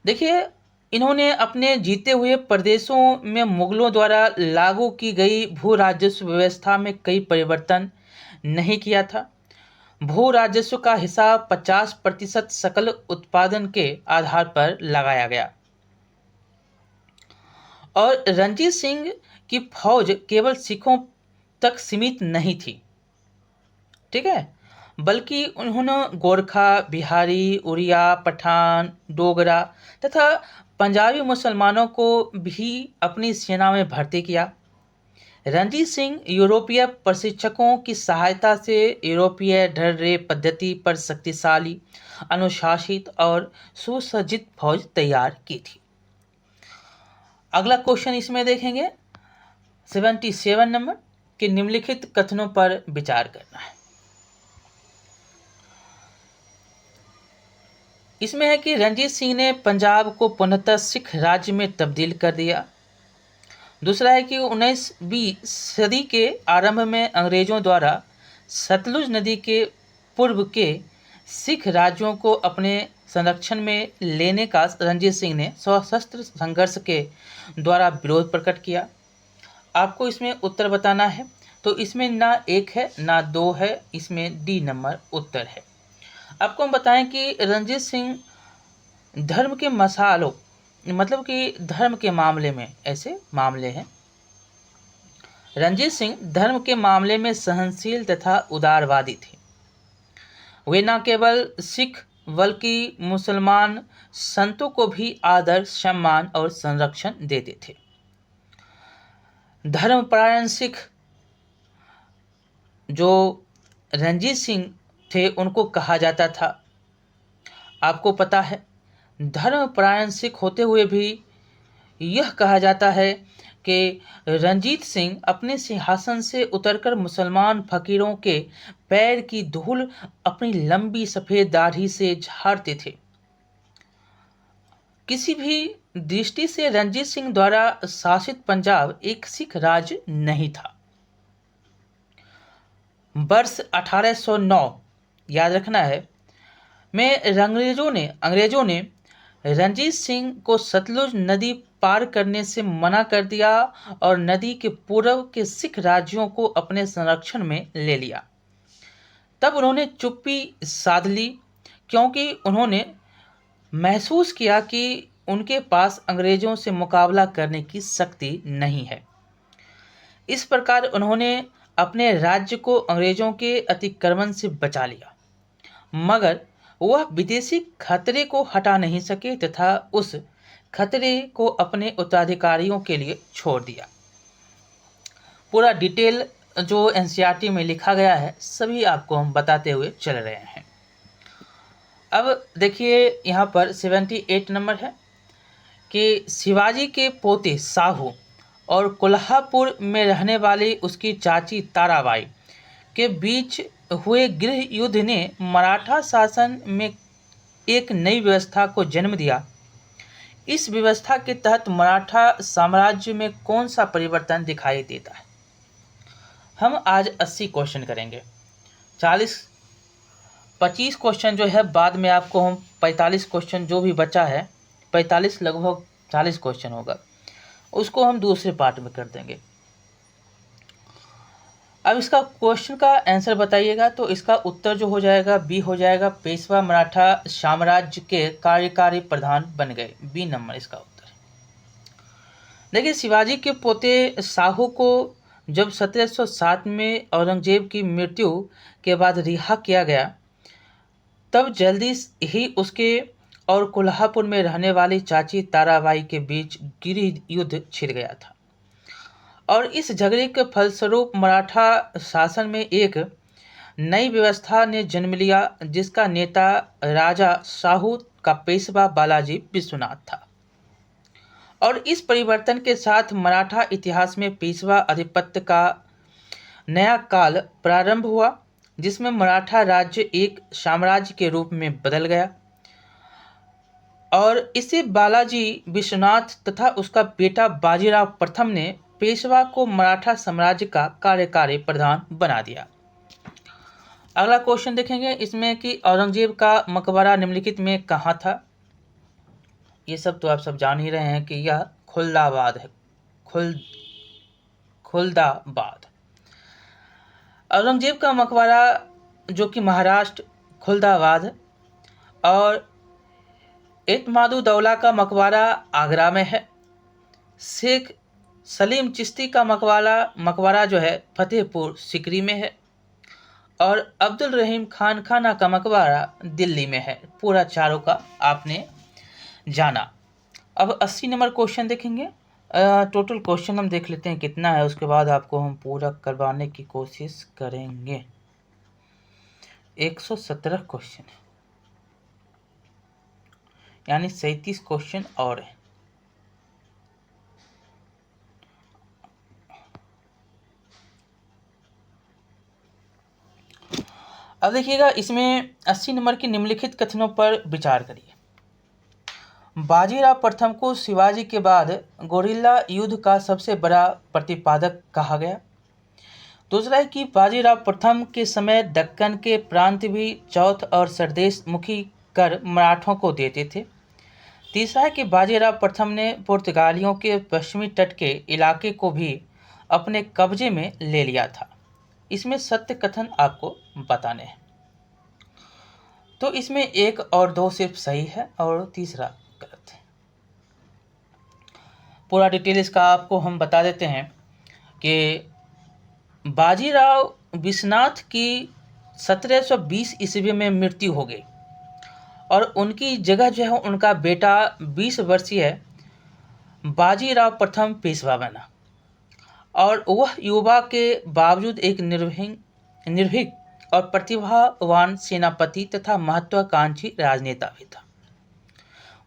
देखिए इन्होंने अपने जीते हुए प्रदेशों में मुगलों द्वारा लागू की गई भू राजस्व व्यवस्था में कई परिवर्तन नहीं किया था। भू राजस्व का हिसाब 50% सकल उत्पादन के आधार पर लगाया गया और रणजीत सिंह की फौज केवल सिखों तक सीमित नहीं थी, ठीक है, बल्कि उन्होंने गोरखा, बिहारी, उड़िया, पठान, डोगरा तथा पंजाबी मुसलमानों को भी अपनी सेना में भर्ती किया। रणजीत सिंह यूरोपीय प्रशिक्षकों की सहायता से यूरोपीय ढर्रे पद्धति पर शक्तिशाली, अनुशासित और सुसज्जित फौज तैयार की थी। अगला क्वेश्चन इसमें देखेंगे 77 नंबर के निम्नलिखित कथनों पर विचार करना है। इसमें है कि रणजीत सिंह ने पंजाब को पुनः सिख राज्य में तब्दील कर दिया। दूसरा है कि 19वीं सदी के आरंभ में अंग्रेजों द्वारा सतलुज नदी के पूर्व के सिख राज्यों को अपने संरक्षण में लेने का रणजीत सिंह ने सशस्त्र संघर्ष के द्वारा विरोध प्रकट किया। आपको इसमें उत्तर बताना है, तो इसमें ना 1 है ना 2 है, इसमें डी नंबर उत्तर है। आपको हम बताएं कि रणजीत सिंह धर्म के मसालों मतलब कि धर्म के मामले में ऐसे मामले हैं। रणजीत सिंह धर्म के मामले में सहनशील तथा उदारवादी थे। वे न केवल सिख बल्कि मुसलमान संतों को भी आदर, सम्मान और संरक्षण देते थे। धर्मपरायण सिख जो रणजीत सिंह थे उनको कहा जाता था। आपको पता है धर्मपरायण सिख होते हुए भी यह कहा जाता है कि रणजीत सिंह अपने सिंहासन से उतरकर मुसलमान फकीरों के पैर की धूल अपनी लंबी सफ़ेद दाढ़ी से झाड़ते थे। किसी भी दृष्टि से रणजीत सिंह द्वारा शासित पंजाब एक सिख राज्य नहीं था। वर्ष 1809 याद रखना है में अंग्रेजों ने रणजीत सिंह को सतलुज नदी पार करने से मना कर दिया और नदी के पूर्व के सिख राज्यों को अपने संरक्षण में ले लिया। तब उन्होंने चुप्पी साध ली, क्योंकि उन्होंने महसूस किया कि उनके पास अंग्रेजों से मुकाबला करने की शक्ति नहीं है। इस प्रकार उन्होंने अपने राज्य को अंग्रेजों के अतिक्रमण से बचा लिया, मगर वह विदेशी खतरे को हटा नहीं सके तथा उस खतरे को अपने उत्तराधिकारियों के लिए छोड़ दिया। पूरा डिटेल जो एनसीईआरटी में लिखा गया है सभी आपको हम बताते हुए चल रहे हैं। अब देखिए यहाँ पर 78 नंबर है कि शिवाजी के पोते साहू और कोल्हापुर में रहने वाली उसकी चाची ताराबाई के बीच हुए गृह युद्ध ने मराठा शासन में एक नई व्यवस्था को जन्म दिया। इस व्यवस्था के तहत मराठा साम्राज्य में कौन सा परिवर्तन दिखाई देता है? हम आज 80 क्वेश्चन करेंगे। 25 क्वेश्चन जो है बाद में आपको हम 45 क्वेश्चन जो भी बचा है 45 लगभग 40 क्वेश्चन होगा, उसको हम दूसरे पार्ट में कर देंगे। अब इसका क्वेश्चन का आंसर बताइएगा, तो इसका उत्तर जो हो जाएगा बी हो जाएगा। पेशवा मराठा साम्राज्य के कार्यकारी प्रधान बन गए, बी नंबर इसका उत्तर। देखिए, शिवाजी के पोते शाहू को जब 1707 में औरंगजेब की मृत्यु के बाद रिहा किया गया, तब जल्दी ही उसके और कोल्हापुर में रहने वाली चाची ताराबाई के बीच गृह युद्ध छिड़ गया था। और इस झगड़े के फलस्वरूप मराठा शासन में एक नई व्यवस्था ने जन्म लिया, जिसका नेता राजा शाहू का पेशवा बालाजी विश्वनाथ था। और इस परिवर्तन के साथ मराठा इतिहास में पेशवा आधिपत्य का नया काल प्रारंभ हुआ, जिसमें मराठा राज्य एक साम्राज्य के रूप में बदल गया। और इसे बालाजी विश्वनाथ तथा उसका बेटा बाजीराव प्रथम ने पेशवा को मराठा साम्राज्य का कार्यकारी प्रधान बना दिया। अगला क्वेश्चन देखेंगे इसमें कि औरंगजेब का मकबरा निम्नलिखित में कहाँ था। ये सब तो आप सब जान ही रहे हैं कि यह खुलदाबाद है। खुलदाबाद औरंगजेब का मकबरा जो कि महाराष्ट्र खुलदाबाद है, और एतमादुद्दौला का मकबरा आगरा में है। शेख सलीम चिश्ती का मकबरा जो है फतेहपुर सिकरी में है, और अब्दुल रहीम खान खाना का मकबरा दिल्ली में है। पूरा चारों का आपने जाना। अब 80 नंबर क्वेश्चन देखेंगे। टोटल क्वेश्चन हम देख लेते हैं कितना है, उसके बाद आपको हम पूरा करवाने की कोशिश करेंगे। 117 क्वेश्चन है, यानी 37 क्वेश्चन और है। अब देखिएगा, इसमें 80 नंबर के निम्नलिखित कथनों पर विचार करिए। बाजीराव प्रथम को शिवाजी के बाद गोरिल्ला युद्ध का सबसे बड़ा प्रतिपादक कहा गया। दूसरा है कि बाजीराव प्रथम के समय दक्कन के प्रांत भी चौथ और सरदेश मुखी कर मराठों को देते थे। तीसरा है कि बाजीराव प्रथम ने पुर्तगालियों के पश्चिमी तट के इलाके को भी अपने कब्जे में ले लिया था। इसमें सत्य कथन आपको बताने हैं। तो इसमें 1 और 2 सिर्फ सही है और तीसरा गलत है। पूरा डिटेल इसका आपको हम बता देते हैं कि बाजीराव विश्वनाथ की 1720 ईस्वी में मृत्यु हो गई, और उनकी जगह जो है उनका बेटा 20 वर्षीय बाजीराव प्रथम पेशवा बना। और वह युवा के बावजूद एक निर्भीक और प्रतिभावान सेनापति तथा महत्वाकांक्षी राजनेता भी था।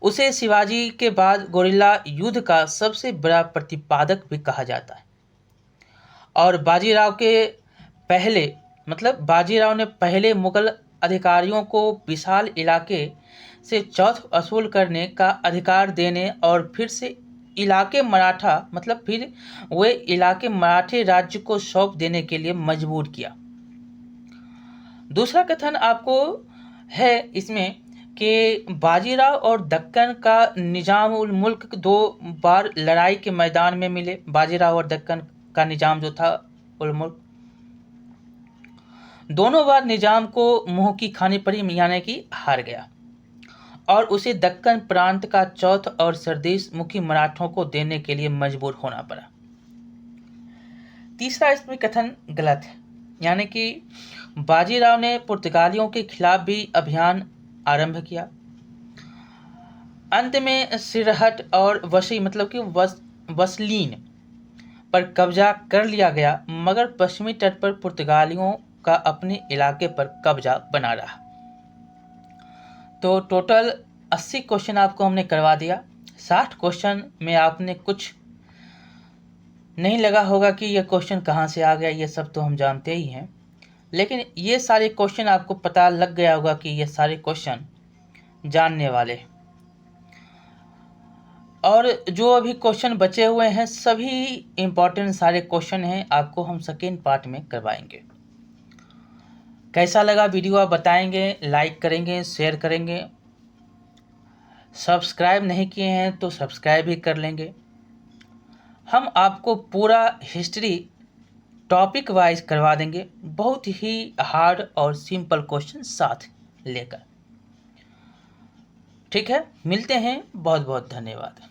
उसे शिवाजी के बाद गोरिल्ला युद्ध का सबसे बड़ा प्रतिपादक भी कहा जाता है। और बाजीराव ने पहले मुगल अधिकारियों को विशाल इलाके से चौथ वसूल करने का अधिकार देने और फिर वे इलाके मराठे राज्य को सौंप देने के लिए मजबूर किया। दूसरा कथन आपको है इसमें कि बाजीराव और दक्कन का निजाम उल मुल्क 2 बार लड़ाई के मैदान में मिले। बाजीराव और दक्कन का निजाम जो था उल मुल्क, दोनों बार निजाम को मुंह की खानी पड़ी, यानी कि हार गया, और उसे दक्कन प्रांत का चौथ और सरदेश मुखी मराठों को देने के लिए मजबूर होना पड़ा। तीसरा इसमें कथन गलत है, यानी कि बाजीराव ने पुर्तगालियों के खिलाफ भी अभियान आरंभ किया। अंत में सिरहट और वसलीन पर कब्जा कर लिया गया, मगर पश्चिमी तट पर पुर्तगालियों का अपने इलाके पर कब्जा बना रहा। तो टोटल 80 क्वेश्चन आपको हमने करवा दिया। 60 क्वेश्चन में आपने कुछ नहीं लगा होगा कि यह क्वेश्चन कहाँ से आ गया, ये सब तो हम जानते ही हैं, लेकिन ये सारे क्वेश्चन आपको पता लग गया होगा कि ये सारे क्वेश्चन जानने वाले। और जो अभी क्वेश्चन बचे हुए हैं सभी इम्पोर्टेंट सारे क्वेश्चन हैं, आपको हम सेकेंड पार्ट में करवाएंगे। कैसा लगा वीडियो आप बताएंगे, लाइक करेंगे, शेयर करेंगे। सब्सक्राइब नहीं किए हैं तो सब्सक्राइब भी कर लेंगे। हम आपको पूरा हिस्ट्री टॉपिक वाइज करवा देंगे, बहुत ही हार्ड और सिंपल क्वेश्चन साथ लेकर। ठीक है, मिलते हैं। बहुत बहुत धन्यवाद।